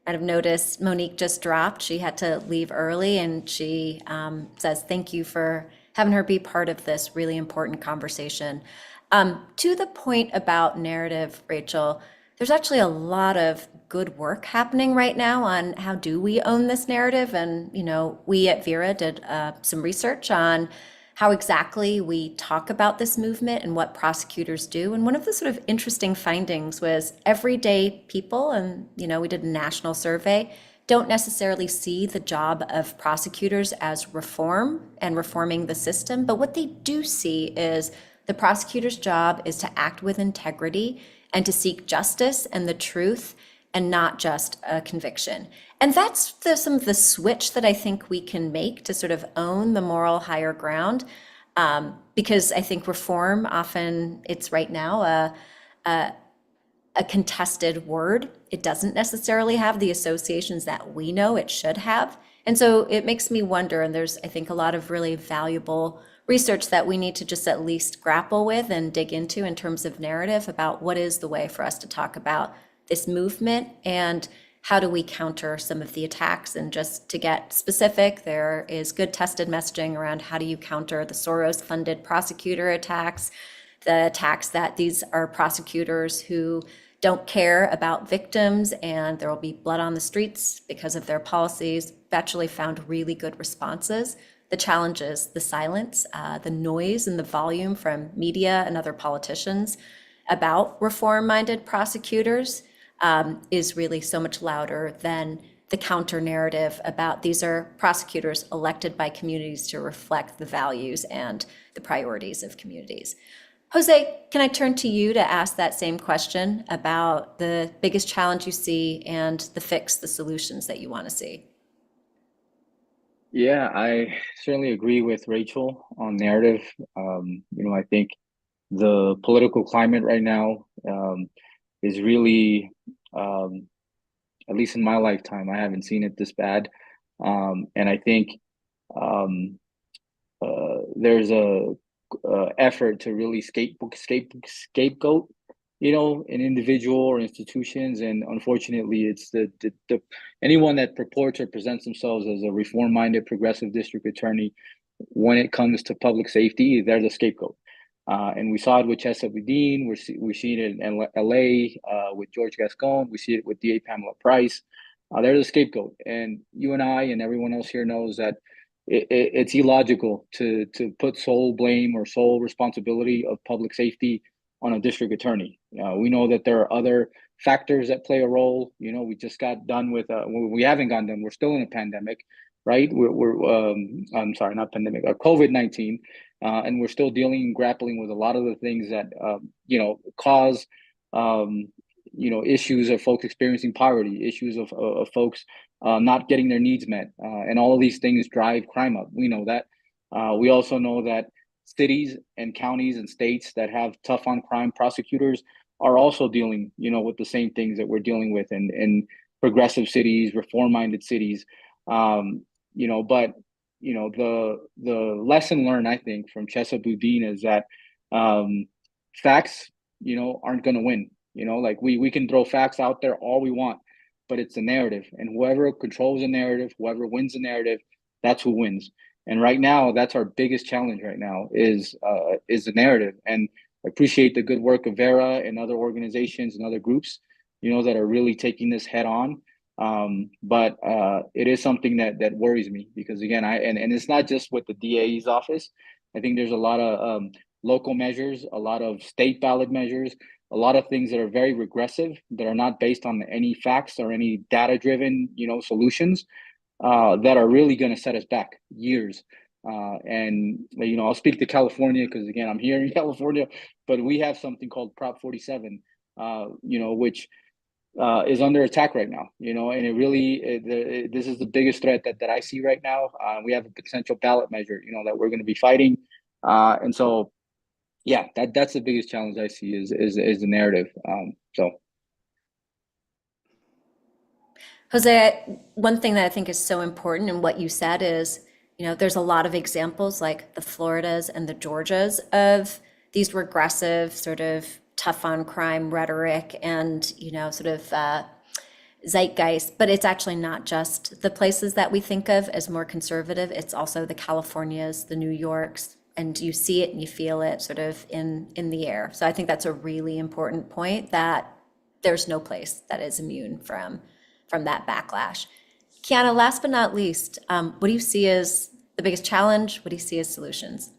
might have noticed Monique just dropped. She had to leave early, and she says thank you for having her be part of this really important conversation. To the point about narrative, Rachel, there's actually a lot of good work happening right now on how do we own this narrative. And, you know, we at Vera did some research on how exactly we talk about this movement and what prosecutors do. And one of the sort of interesting findings was everyday people, and, you know, we did a national survey, don't necessarily see the job of prosecutors as reform and reforming the system. But what they do see is the prosecutor's job is to act with integrity and to seek justice and the truth and not just a conviction. And that's some of the switch that I think we can make to sort of own the moral higher ground. Because I think reform often, it's right now a contested word. It doesn't necessarily have the associations that we know it should have. And so it makes me wonder, and there's, I think, a lot of really valuable research that we need to just at least grapple with and dig into in terms of narrative about what is the way for us to talk about this movement and how do we counter some of the attacks. And just to get specific, there is good tested messaging around how do you counter the Soros-funded prosecutor attacks, the attacks that these are prosecutors who don't care about victims and there will be blood on the streets because of their policies. Actually found really good responses. The challenge is the silence, the noise and the volume from media and other politicians about reform-minded prosecutors is really so much louder than the counter narrative about these are prosecutors elected by communities to reflect the values and the priorities of communities. Jose, can I turn to you to ask that same question about the biggest challenge you see and the fix, the solutions that you want to see? Yeah, I certainly agree with Rachel on narrative. I think the political climate right now is really, at least in my lifetime, I haven't seen it this bad. And I think there's a effort to really scapegoat, an individual or institutions, and unfortunately, it's the anyone that purports or presents themselves as a reform-minded progressive district attorney, when it comes to public safety, they're the scapegoat. And we saw it with Chesa Boudin. We see it in LA with George Gascon. We see it with DA Pamela Price. They're the scapegoat, and you and I and everyone else here knows that it's illogical to put sole blame or sole responsibility of public safety on a district attorney. We know that there are other factors that play a role. We just got done with we haven't gotten done. We're still in a pandemic, right? I'm sorry, not pandemic, COVID-19, and we're still grappling with a lot of the things that cause issues of folks experiencing poverty, issues of folks not getting their needs met, and all of these things drive crime up. We know that. We also know that cities and counties and states that have tough on crime prosecutors are also dealing, with the same things that we're dealing with in progressive cities, reform-minded cities. But the lesson learned, I think, from Chesa Boudin is that facts, aren't going to win. Like we can throw facts out there all we want, but it's a narrative, and whoever controls the narrative, whoever wins the narrative, that's who wins. And right now, that's our biggest challenge right now is the narrative. And I appreciate the good work of Vera and other organizations and other groups, that are really taking this head on. But it is something that worries me because, again, and it's not just with the DA's office. I think there's a lot of local measures, a lot of state ballot measures, a lot of things that are very regressive, that are not based on any facts or any data-driven, solutions that are really going to set us back years. And I'll speak to California because, again, I'm here in California, but we have something called Prop 47, which is under attack right now, and it really, this is the biggest threat that I see right now. We have a potential ballot measure, that we're going to be fighting. And so, yeah, that's the biggest challenge I see is the narrative. So. Jose, one thing that I think is so important in what you said is, there's a lot of examples like the Floridas and the Georgias of these regressive sort of tough on crime rhetoric and, sort of zeitgeist, but it's actually not just the places that we think of as more conservative. It's also the Californias, the New Yorks, and you see it and you feel it sort of in the air. So I think that's a really important point, that there's no place that is immune from that backlash. Kiana, last but not least, what do you see as the biggest challenge? What do you see as solutions?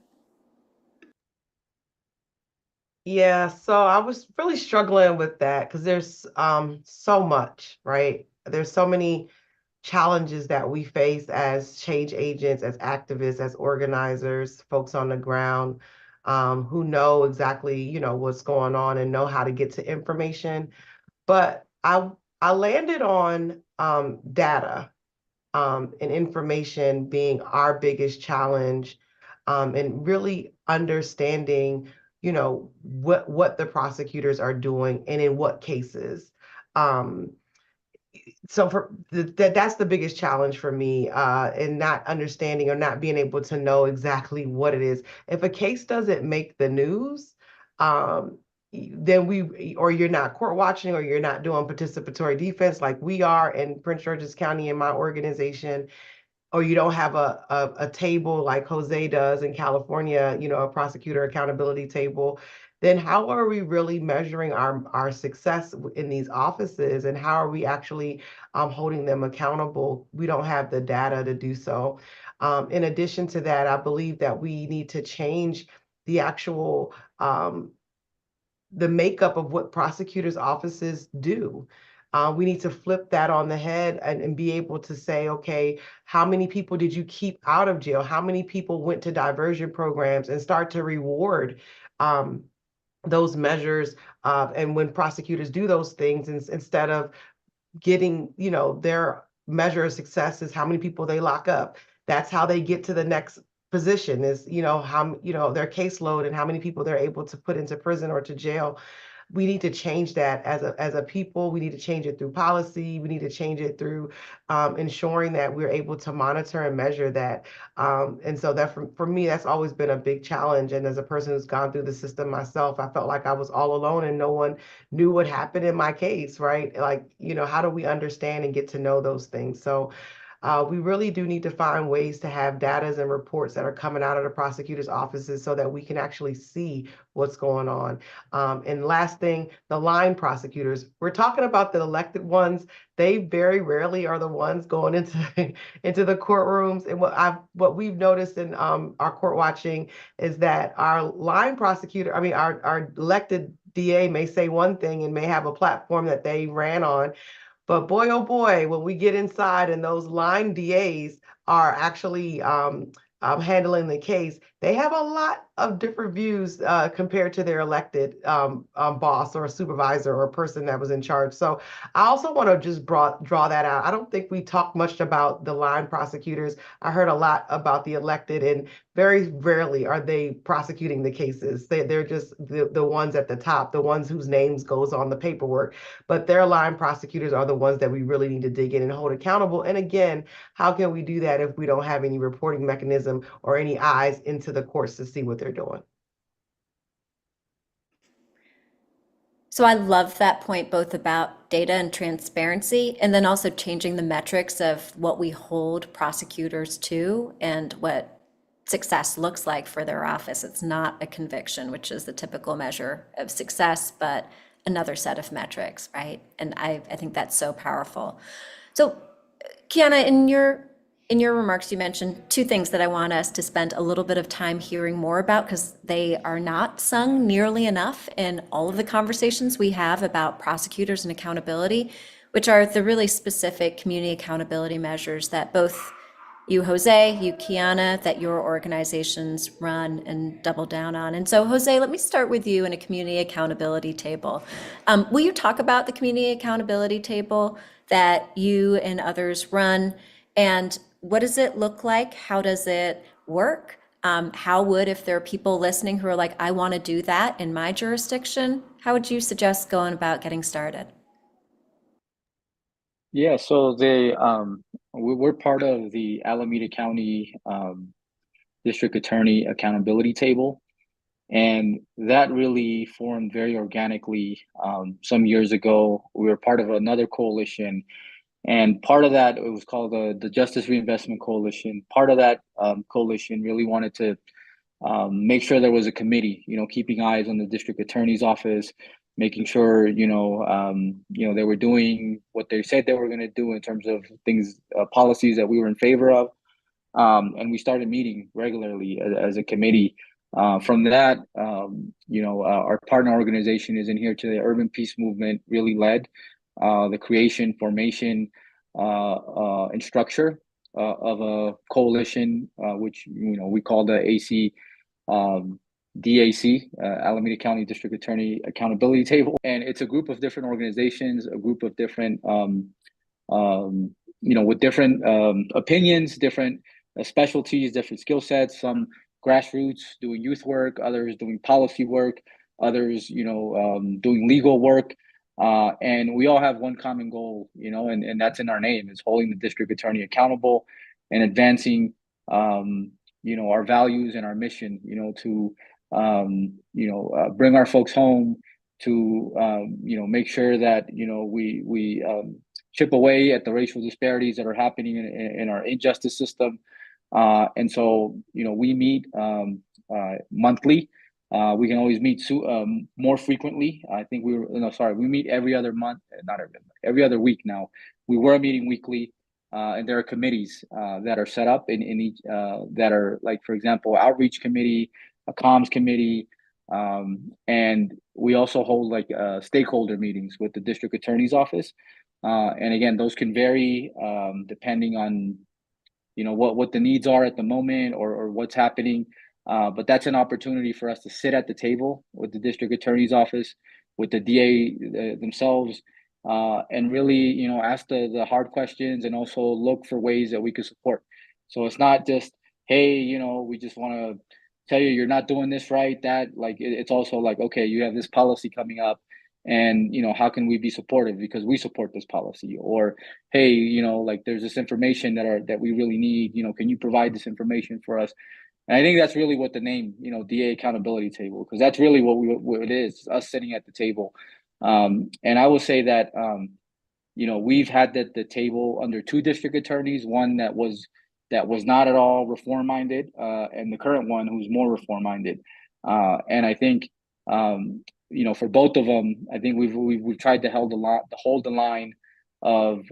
Yeah, so I was really struggling with that because there's so much, right? There's so many challenges that we face as change agents, as activists, as organizers, folks on the ground, who know exactly, what's going on and know how to get to information. But I landed on data and information being our biggest challenge, and really understanding, what the prosecutors are doing and in what cases. So that's the biggest challenge for me, in not understanding or not being able to know exactly what it is. If a case doesn't make the news, then or you're not court watching, or you're not doing participatory defense like we are in Prince George's County in my organization, or you don't have a table like Jose does in California, a prosecutor accountability table, then how are we really measuring our success in these offices, and how are we actually holding them accountable? We don't have the data to do so. In addition to that, I believe that we need to change the actual the makeup of what prosecutors' offices do. We need to flip that on the head and be able to say, okay, how many people did you keep out of jail? How many people went to diversion programs, and start to reward those measures? And when prosecutors do those things, instead of getting, their measure of success is how many people they lock up. That's how they get to the next position, is, how, their caseload and how many people they're able to put into prison or to jail. We need to change that as a people. We need to change it through policy. We need to change it through ensuring that we're able to monitor and measure that. And so that for me, that's always been a big challenge. And as a person who's gone through the system myself, I felt like I was all alone and no one knew what happened in my case, right? Like, how do we understand and get to know those things? So we really do need to find ways to have data and reports that are coming out of the prosecutors' offices so that we can actually see what's going on. And last thing, the line prosecutors. We're talking about the elected ones. They very rarely are the ones going into into the courtrooms. And what we've noticed in our court watching is that our line prosecutor, our elected DA may say one thing and may have a platform that they ran on. But boy, oh boy, when we get inside and those line DAs are actually handling the case, they have a lot of different views compared to their elected boss or a supervisor or a person that was in charge. So I also want to just draw that out. I don't think we talk much about the line prosecutors. I heard a lot about the elected, and very rarely are they prosecuting the cases. They're just the ones at the top, the ones whose names goes on the paperwork. But their line prosecutors are the ones that we really need to dig in and hold accountable. And again, how can we do that if we don't have any reporting mechanism or any eyes into the courts to see what they're doing? So I love that point, both about data and transparency, and then also changing the metrics of what we hold prosecutors to and what success looks like for their office. It's not a conviction, which is the typical measure of success, but another set of metrics, right? And I think that's so powerful. So Kiana, in your remarks, you mentioned two things that I want us to spend a little bit of time hearing more about, because they are not sung nearly enough in all of the conversations we have about prosecutors and accountability, which are the really specific community accountability measures that both you, Jose, you, Kiana, that your organizations run and double down on. And so, Jose, let me start with you in a community accountability table. Will you talk about the community accountability table that you and others run? And what does it look like? How does it work? How would, if there are people listening who are like, I want to do that in my jurisdiction, how would you suggest going about getting started? Yeah, so we're part of the Alameda County District Attorney Accountability Table, and that really formed very organically some years ago. We were part of another coalition, and part of that, it was called the Justice Reinvestment Coalition. Part of that coalition really wanted to make sure there was a committee, keeping eyes on the district attorney's office, making sure, they were doing what they said they were going to do in terms of things, policies that we were in favor of. And we started meeting regularly as a committee. From that, our partner organization is in here to the Urban Peace Movement, really led the creation, formation, and structure of a coalition, which we call the DAC, Alameda County District Attorney Accountability Table. And it's a group of different organizations, a group of different, with different opinions, different specialties, different skill sets, some grassroots doing youth work, others doing policy work, others, doing legal work. And we all have one common goal, and that's in our name, is holding the district attorney accountable and advancing, our values and our mission, to, bring our folks home, to, make sure that, we chip away at the racial disparities that are happening in our injustice system. And so, we meet monthly. We can always meet more frequently. I think we meet every other month, not every other week now. We were meeting weekly, and there are committees that are set up in each that are, like, for example, outreach committee, a comms committee, and we also hold stakeholder meetings with the district attorney's office. And again, those can vary depending on what the needs are at the moment or what's happening. But that's an opportunity for us to sit at the table with the district attorney's office, with the DA themselves, and really, ask the hard questions and also look for ways that we could support. So it's not just, hey, we just want to tell you you're not doing this right. It's also like, okay, you have this policy coming up, and how can we be supportive because we support this policy? Or, hey, there's this information that we really need. Can you provide this information for us? And I think that's really what the name, DA Accountability Table, because that's really what it is, us sitting at the table. And I will say that, we've had the table under two district attorneys, one that was not at all reform minded, and the current one who's more reform minded. And I think, for both of them, I think we've tried to hold the line of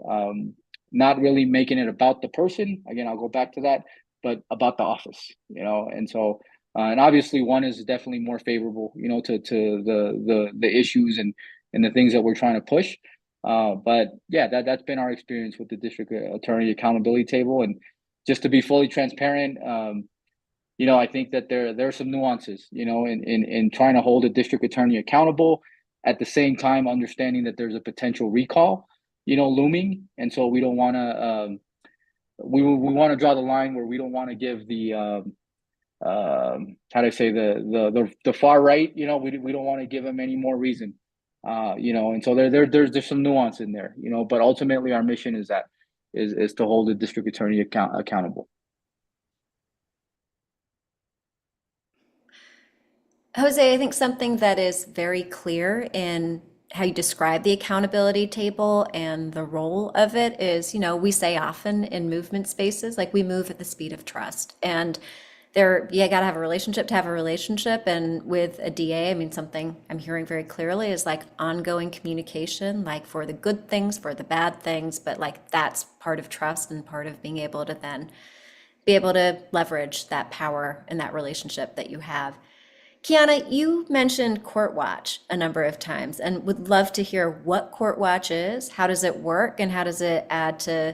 not really making it about the person. Again, I'll go back to that, but about the office, and so and obviously one is definitely more favorable, to the issues and the things that we're trying to push. But yeah, that's been our experience with the district attorney accountability table. And just to be fully transparent, I think that there are some nuances, in trying to hold a district attorney accountable, at the same time understanding that there's a potential recall, looming, and so we don't want to. We want to draw the line where we don't want to give the how to say the far right, we don't want to give them any more reason, and so there's some nuance in there, but ultimately our mission is to hold the district attorney accountable. Jose, I think something that is very clear in how you describe the accountability table and the role of it is, we say often in movement spaces, like we move at the speed of trust. And you got to have a relationship to have a relationship. And with a DA, I mean, something I'm hearing very clearly is like ongoing communication, like for the good things, for the bad things, but like that's part of trust and part of being able to then be able to leverage that power and that relationship that you have. Kiana, you mentioned Court Watch a number of times and would love to hear what Court Watch is, how does it work, and how does it add to,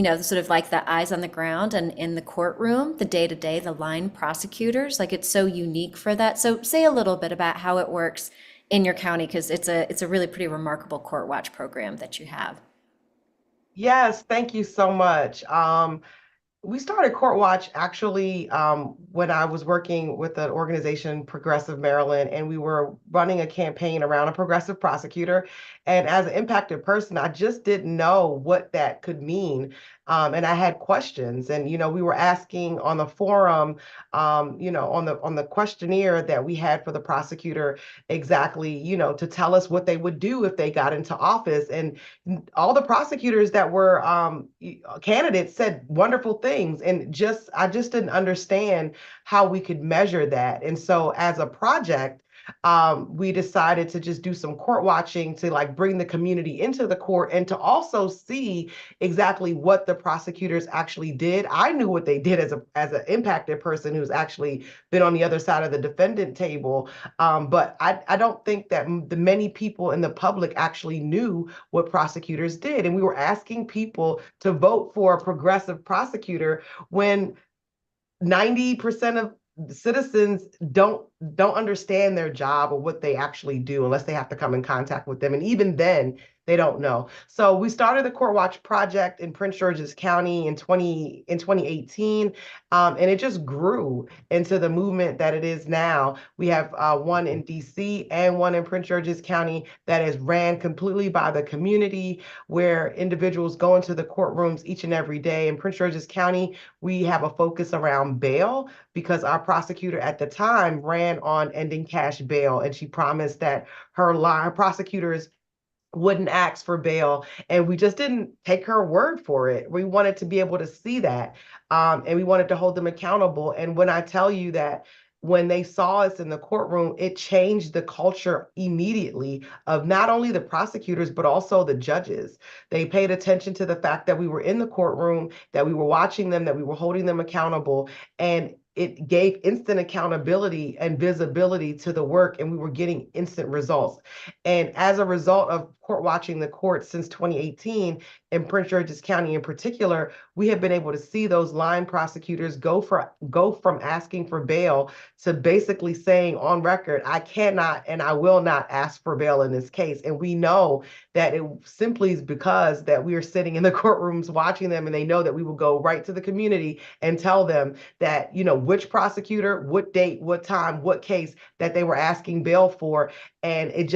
sort of like the eyes on the ground and in the courtroom, the day-to-day, the line prosecutors, like it's so unique for that. So say a little bit about how it works in your county, because it's a really pretty remarkable court watch program that you have. Yes, thank you so much. We started Court Watch actually when I was working with an organization, Progressive Maryland, and we were running a campaign around a progressive prosecutor. And as an impacted person, I just didn't know what that could mean. And I had questions, and we were asking on the forum, on the questionnaire that we had for the prosecutor, exactly, to tell us what they would do if they got into office. And all the prosecutors that were candidates said wonderful things, and I just didn't understand how we could measure that. And so as a project, we decided to just do some court watching to like bring the community into the court and to also see exactly what the prosecutors actually did. I knew what they did as an impacted person who's actually been on the other side of the defendant table, but I don't think that the many people in the public actually knew what prosecutors did. And we were asking people to vote for a progressive prosecutor when 90% of citizens don't understand their job or what they actually do unless they have to come in contact with them. And even then, they don't know. So we started the Court Watch project in Prince George's County in 2018, and it just grew into the movement that it is now. We have one in DC and one in Prince George's County that is ran completely by the community, where individuals go into the courtrooms each and every day. In Prince George's County, we have a focus around bail because our prosecutor at the time ran on ending cash bail, and she promised that her prosecutors wouldn't ask for bail, and we just didn't take her word for it. We wanted to be able to see that, and we wanted to hold them accountable. And when I tell you that when they saw us in the courtroom, it changed the culture immediately of not only the prosecutors, but also the judges. They paid attention to the fact that we were in the courtroom, that we were watching them, that we were holding them accountable, and it gave instant accountability and visibility to the work, and we were getting instant results. And as a result of court watching the court since 2018, in Prince George's County in particular, we have been able to see those line prosecutors go from asking for bail to basically saying on record, I cannot and I will not ask for bail in this case. And we know that it simply is because that we are sitting in the courtrooms watching them, and they know that we will go right to the community and tell them that, which prosecutor, what date, what time, what case that they were asking bail for. And it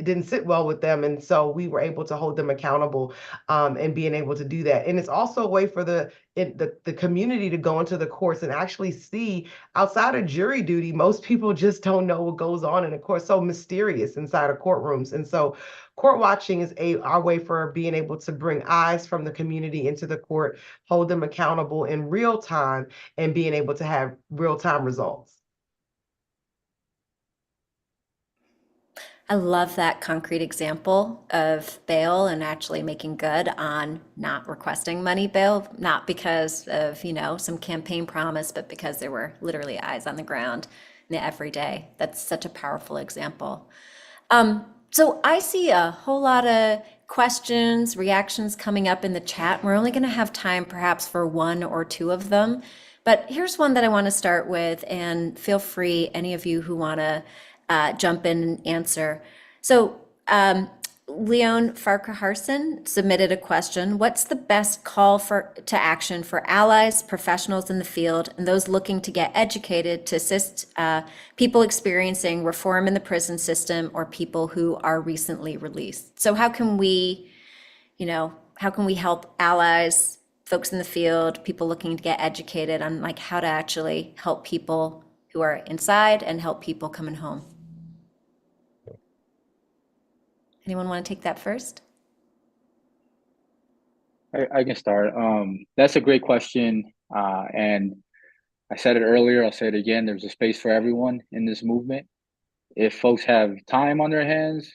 didn't sit well with them. And so we were able to hold them accountable, and being able to do that. And it's also a way for the community to go into the courts and actually see outside of jury duty. Most people just don't know what goes on in a court, so mysterious inside of courtrooms. And so court watching is our way for being able to bring eyes from the community into the court, hold them accountable in real time, and being able to have real time results. I love that concrete example of bail and actually making good on not requesting money bail, not because of, some campaign promise, but because there were literally eyes on the ground in the everyday. That's such a powerful example. So I see a whole lot of questions, reactions coming up in the chat. We're only going to have time perhaps for one or two of them. But here's one that I want to start with, and feel free, any of you who want to jump in and answer. So Leon Farquharson submitted a question. What's the best call to action for allies, professionals in the field, and those looking to get educated to assist people experiencing reform in the prison system or people who are recently released? So how can we help allies, folks in the field, people looking to get educated on like how to actually help people who are inside and help people coming home? Anyone want to take that first? I can start. That's a great question. And I said it earlier, I'll say it again, there's a space for everyone in this movement. If folks have time on their hands,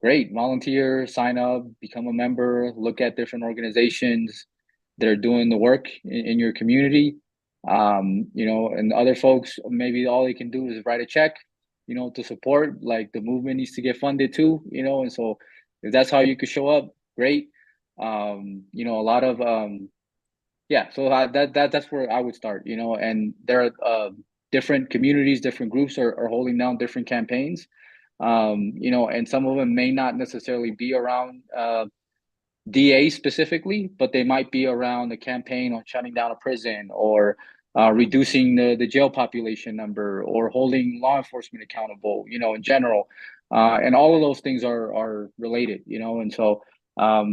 great, volunteer, sign up, become a member, look at different organizations that are doing the work in your community. And other folks, maybe all they can do is write a check, to support. Like the movement needs to get funded too, and so if that's how you could show up, great. You know, a lot of yeah. So that's where I would start. You know, and there are different communities, different groups are holding down different campaigns. You know, and some of them may not necessarily be around DA specifically, but they might be around the campaign on shutting down a prison or reducing the jail population number or holding law enforcement accountable, you know, in general. And all of those things are related, you know, and so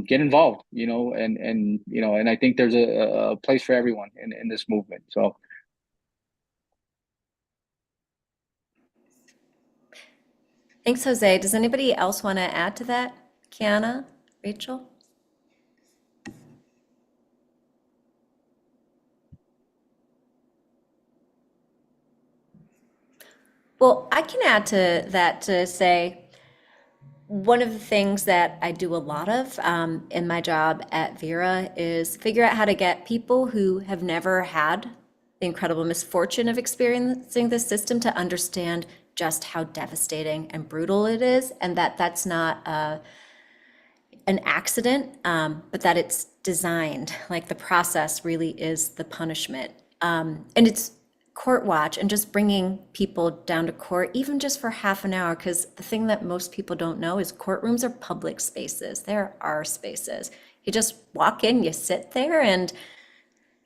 get involved, you know, and you know, and I think there's a place for everyone in this movement. So Thanks, Jose. Does anybody else want to add to that? Kiana, Rachel? Well, I can add to that to say one of the things that I do a lot of in my job at Vera is figure out how to get people who have never had the incredible misfortune of experiencing this system to understand just how devastating and brutal it is, and that that's not an accident, but that it's designed. Like the process really is the punishment. And it's court watch and just bringing people down to court, even just for half an hour, because the thing that most people don't know is courtrooms are public spaces. There are spaces. You just walk in, you sit there, and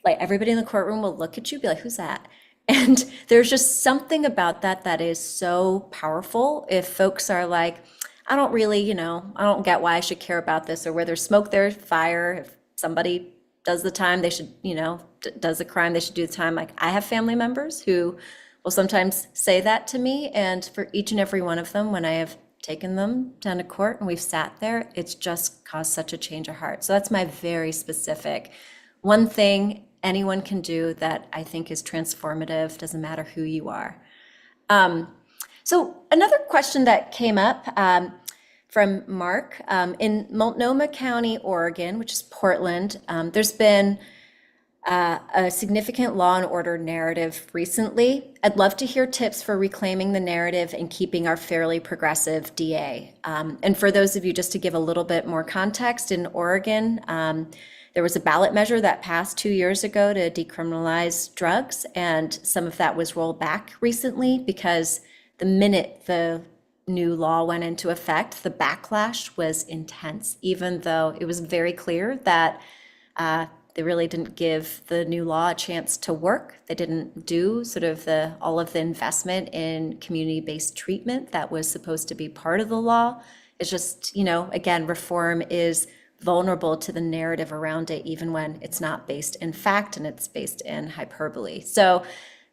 like everybody in the courtroom will look at you, be like, who's that? And there's just something about that that is so powerful. If folks are like, I don't really, you know, I don't get why I should care about this, or where there's smoke, there's fire. If somebody does the time, they should, you know, does the crime, they should do the time. Like I have family members who will sometimes say that to me. And for each and every one of them, when I have taken them down to court and we've sat there, it's just caused such a change of heart. So that's my very specific one thing anyone can do that I think is transformative, doesn't matter who you are. So another question that came up from Mark, in Multnomah County, Oregon, which is Portland, there's been a significant law and order narrative recently. I'd love to hear tips for reclaiming the narrative and keeping our fairly progressive DA. And for those of you, just to give a little bit more context, in Oregon, there was a ballot measure that passed 2 years ago to decriminalize drugs, and some of that was rolled back recently because the minute the new law went into effect, the backlash was intense, even though it was very clear that they really didn't give the new law a chance to work. They didn't do sort of all of the investment in community-based treatment that was supposed to be part of the law. It's just, you know, again, reform is vulnerable to the narrative around it, even when it's not based in fact and it's based in hyperbole. So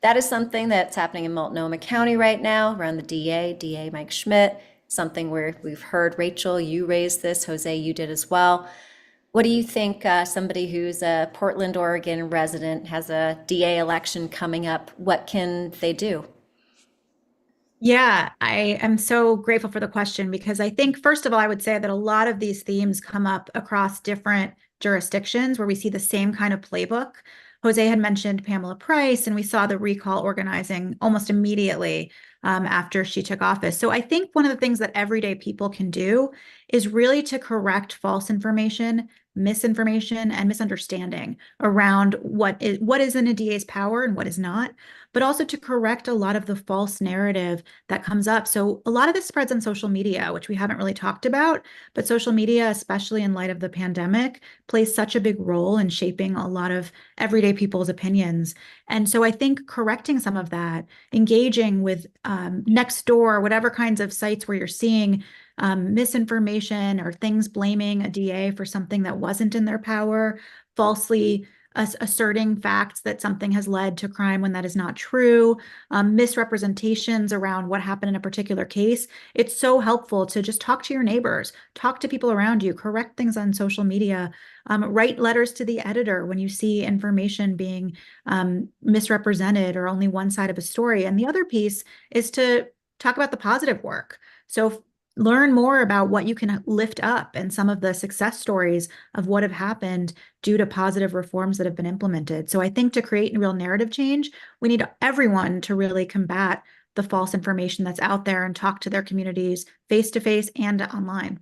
that is something that's happening in Multnomah County right now around the DA Mike Schmidt, something where we've heard, Rachel, you raised this, Jose, you did as well. What do you think somebody who's a Portland, Oregon resident has a DA election coming up, what can they do? Yeah, I am so grateful for the question because I think, first of all, I would say that a lot of these themes come up across different jurisdictions where we see the same kind of playbook. Jose had mentioned Pamela Price, and we saw the recall organizing almost immediately after she took office. So I think one of the things that everyday people can do is really to correct false information, misinformation, and misunderstanding around what is in a DA's power and what is not, but also to correct a lot of the false narrative that comes up. So a lot of this spreads on social media, which we haven't really talked about, but social media, especially in light of the pandemic, plays such a big role in shaping a lot of everyday people's opinions. And so I think correcting some of that, engaging with Nextdoor, whatever kinds of sites where you're seeing misinformation or things blaming a DA for something that wasn't in their power, falsely asserting facts that something has led to crime when that is not true, misrepresentations around what happened in a particular case. It's so helpful to just talk to your neighbors, talk to people around you, correct things on social media, write letters to the editor when you see information being misrepresented or only one side of a story. And the other piece is to talk about the positive work. So learn more about what you can lift up and some of the success stories of what have happened due to positive reforms that have been implemented. So I think to create real narrative change, we need everyone to really combat the false information that's out there and talk to their communities face to face and online.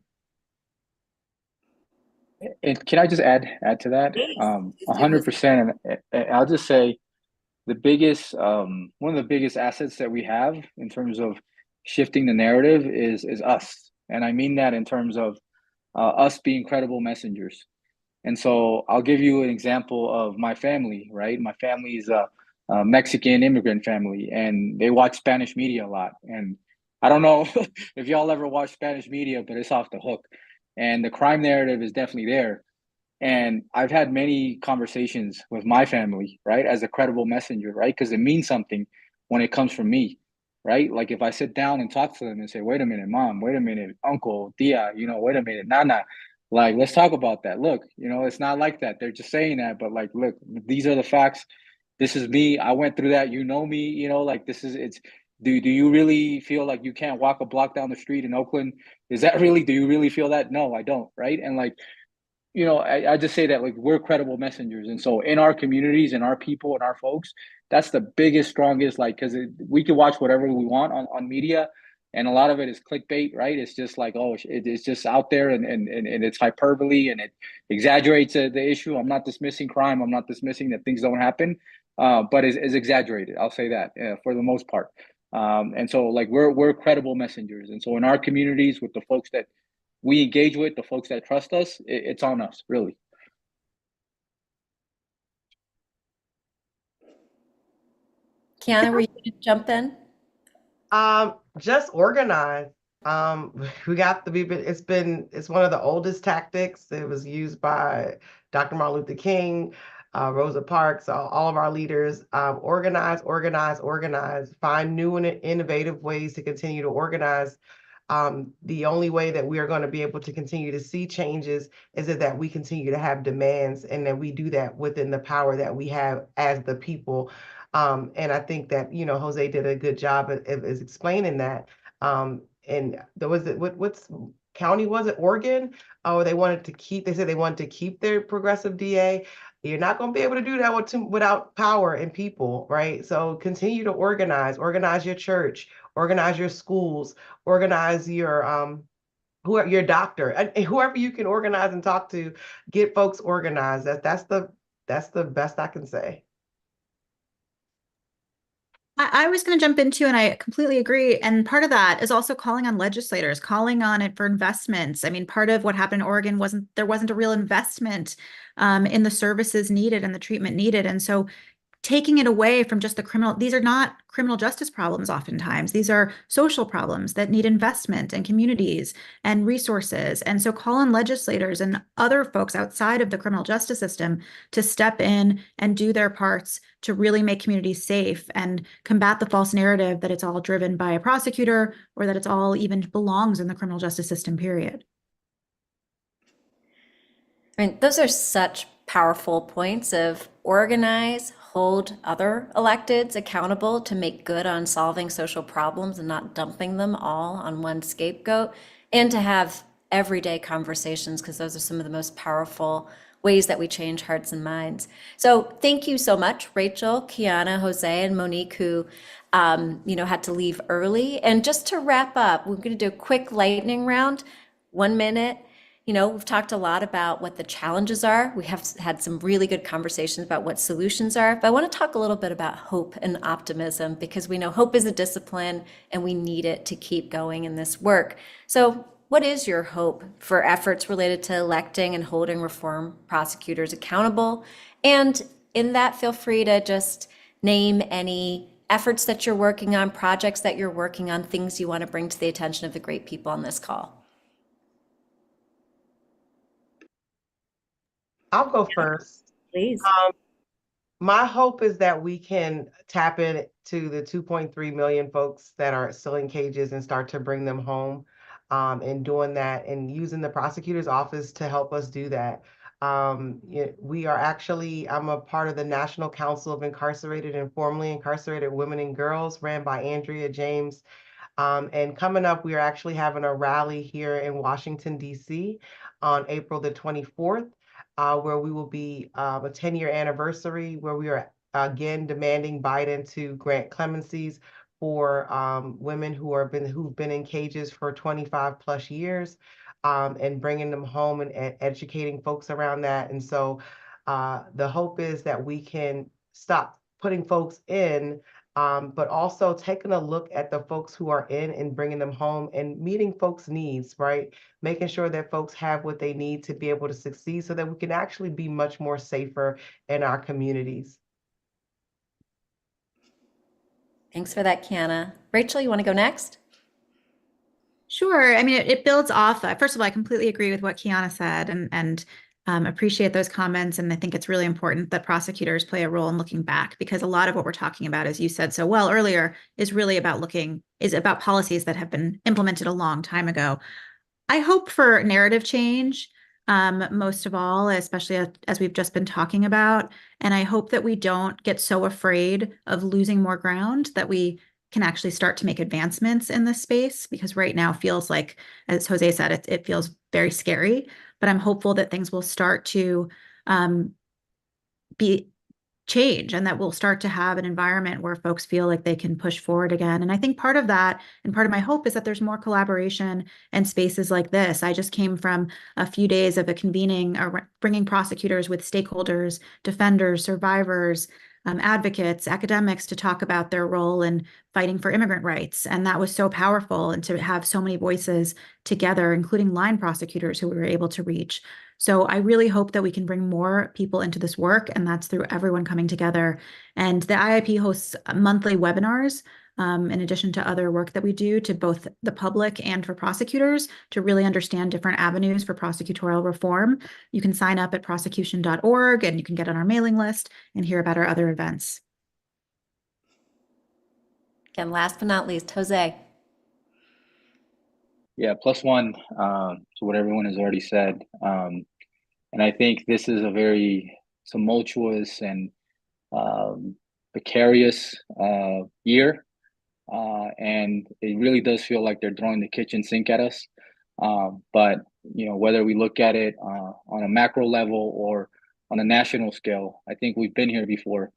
And can I just add to that? Please, please do. 100%. And I'll just say the biggest, one of the biggest assets that we have in terms of shifting the narrative is us, and I mean that in terms of us being credible messengers. And so I'll give you an example of my family, right? My family is a Mexican immigrant family, and they watch Spanish media a lot. And I don't know if y'all ever watch Spanish media, but it's off the hook. And the crime narrative is definitely there. And I've had many conversations with my family, right, as a credible messenger, right? Because it means something when it comes from me, right? Like if I sit down and talk to them and say, wait a minute, mom, wait a minute, uncle, tia, wait a minute, nana, like, let's talk about that. Look, it's not like that. They're just saying that, but like, look, these are the facts. This is me. I went through that. Me, like do you really feel like you can't walk a block down the street in Oakland? Do you really feel that? No, I don't. Right. And like, I just say that like we're credible messengers. And so in our communities and our people and our folks, that's the biggest, strongest, like, because we can watch whatever we want on media. And a lot of it is clickbait, right? It's just like, oh, it's just out there and it's hyperbole and it exaggerates the issue. I'm not dismissing crime. I'm not dismissing that things don't happen, but it's exaggerated. I'll say that for the most part. And so like we're credible messengers. And so in our communities with the folks that we engage with, the folks that trust us, it's on us, really. Kiana, were you going to jump in? Just organize. We got it's one of the oldest tactics. It was used by Dr. Martin Luther King, Rosa Parks, all of our leaders. Organize, organize, organize. Find new and innovative ways to continue to organize. The only way that we are going to be able to continue to see changes is that we continue to have demands and that we do that within the power that we have as the people. And I think that, Jose did a good job of explaining that. And there was what's county was it, Oregon? Oh, they said they wanted to keep their progressive DA. You're not going to be able to do that without power and people, right? So continue to organize your church, organize your schools, organize your your doctor, and whoever you can organize and talk to, get folks organized. That's the best I can say. I was going to jump into, and I completely agree. And part of that is also calling on legislators, calling on it for investments. I mean, part of what happened in Oregon there wasn't a real investment in the services needed and the treatment needed. And so taking it away from just these are not criminal justice problems oftentimes. These are social problems that need investment and communities and resources. And so call on legislators and other folks outside of the criminal justice system to step in and do their parts to really make communities safe and combat the false narrative that it's all driven by a prosecutor or that it's all even belongs in the criminal justice system, period. I mean, those are such powerful points of organize, hold other electeds accountable to make good on solving social problems and not dumping them all on one scapegoat, and to have everyday conversations, because those are some of the most powerful ways that we change hearts and minds. So thank you so much, Rachel, Kiana, Jose, and Monique, who had to leave early. And just to wrap up, we're going to do a quick lightning round, 1 minute. We've talked a lot about what the challenges are. We have had some really good conversations about what solutions are, but I want to talk a little bit about hope and optimism, because we know hope is a discipline and we need it to keep going in this work. So what is your hope for efforts related to electing and holding reform prosecutors accountable? And in that, feel free to just name any efforts that you're working on, projects that you're working on, things you want to bring to the attention of the great people on this call. I'll go first. Please. My hope is that we can tap into the 2.3 million folks that are still in cages and start to bring them home, and doing that and using the prosecutor's office to help us do that. We are actually, I'm a part of the National Council of Incarcerated and Formerly Incarcerated Women and Girls, ran by Andrea James. And coming up, we are actually having a rally here in Washington, D.C. on April the 24th. Where we will be a 10-year anniversary, where we are again demanding Biden to grant clemencies for women who've been in cages for 25 plus years. and bringing them home and educating folks around that. And so the hope is that we can stop putting folks in, but also taking a look at the folks who are in and bringing them home and meeting folks' needs, right? Making sure that folks have what they need to be able to succeed so that we can actually be much more safer in our communities. Thanks for that, Kiana. Rachel, you want to go next? Sure. I mean, it builds off. First of all, I completely agree with what Kiana said and appreciate those comments. And I think it's really important that prosecutors play a role in looking back, because a lot of what we're talking about, as you said so well earlier, is really about about policies that have been implemented a long time ago. I hope for narrative change, most of all, especially as we've just been talking about. And I hope that we don't get so afraid of losing more ground that we can actually start to make advancements in this space, because right now feels like, as Jose said, it feels very scary. But I'm hopeful that things will start to be change, and that we'll start to have an environment where folks feel like they can push forward again. And I think part of that, and part of my hope, is that there's more collaboration and spaces like this. I just came from a few days of a convening, bringing prosecutors with stakeholders, defenders, survivors, advocates, academics, to talk about their role in fighting for immigrant rights. And that was so powerful, and to have so many voices together, including line prosecutors who we were able to reach. So I really hope that we can bring more people into this work, and that's through everyone coming together. And the IIP hosts monthly webinars, in addition to other work that we do, to both the public and for prosecutors, to really understand different avenues for prosecutorial reform. You can sign up at prosecution.org, and you can get on our mailing list and hear about our other events. Again, last but not least, Jose. Yeah, +1 to what everyone has already said. And I think this is a very tumultuous and precarious year. And it really does feel like they're throwing the kitchen sink at us. But, whether we look at it on a macro level or on a national scale, I think we've been here before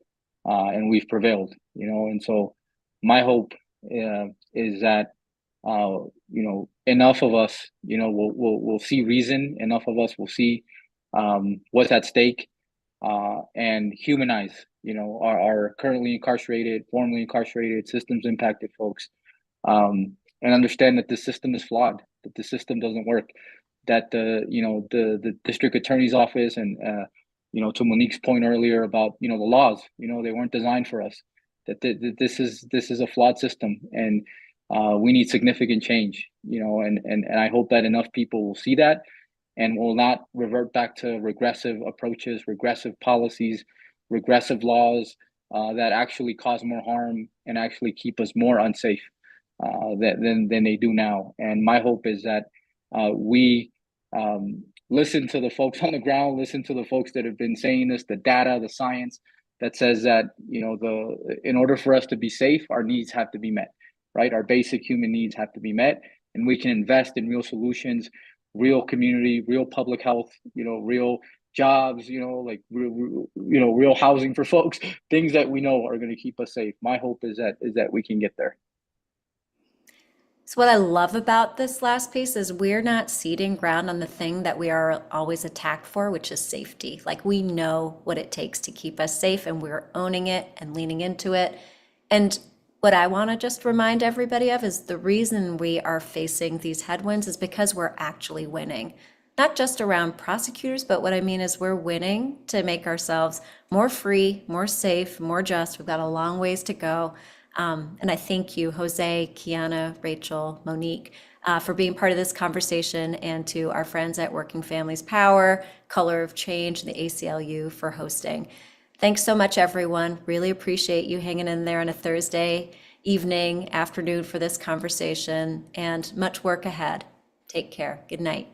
and we've prevailed, and so my hope is that enough of us, we'll see reason. Enough of us will see what's at stake, and humanize, our currently incarcerated, formerly incarcerated, systems impacted folks, and understand that the system is flawed, that the system doesn't work, that the district attorney's office and to Monique's point earlier about the laws, they weren't designed for us. That this is a flawed system, and we need significant change, and I hope that enough people will see that and will not revert back to regressive approaches, regressive policies, regressive laws that actually cause more harm and actually keep us more unsafe than they do now. And my hope is that we listen to the folks on the ground, listen to the folks that have been saying this, the data, the science that says that in order for us to be safe, our needs have to be met, right? Our basic human needs have to be met, and we can invest in real solutions, real community, real public health, real jobs, real housing for folks, things that we know are going to keep us safe. My hope is that we can get there. So what I love about this last piece is we're not ceding ground on the thing that we are always attacked for, which is safety. Like, we know what it takes to keep us safe, and we're owning it and leaning into it. And what I want to just remind everybody of is the reason we are facing these headwinds is because we're actually winning. Not just around prosecutors, but what I mean is we're winning to make ourselves more free, more safe, more just. We've got a long ways to go. And I thank you, Jose, Kiana, Rachel, Monique, for being part of this conversation, and to our friends at Working Families Power, Color of Change, and the ACLU for hosting. Thanks so much, everyone. Really appreciate you hanging in there on a Thursday evening, afternoon for this conversation, and much work ahead. Take care. Good night.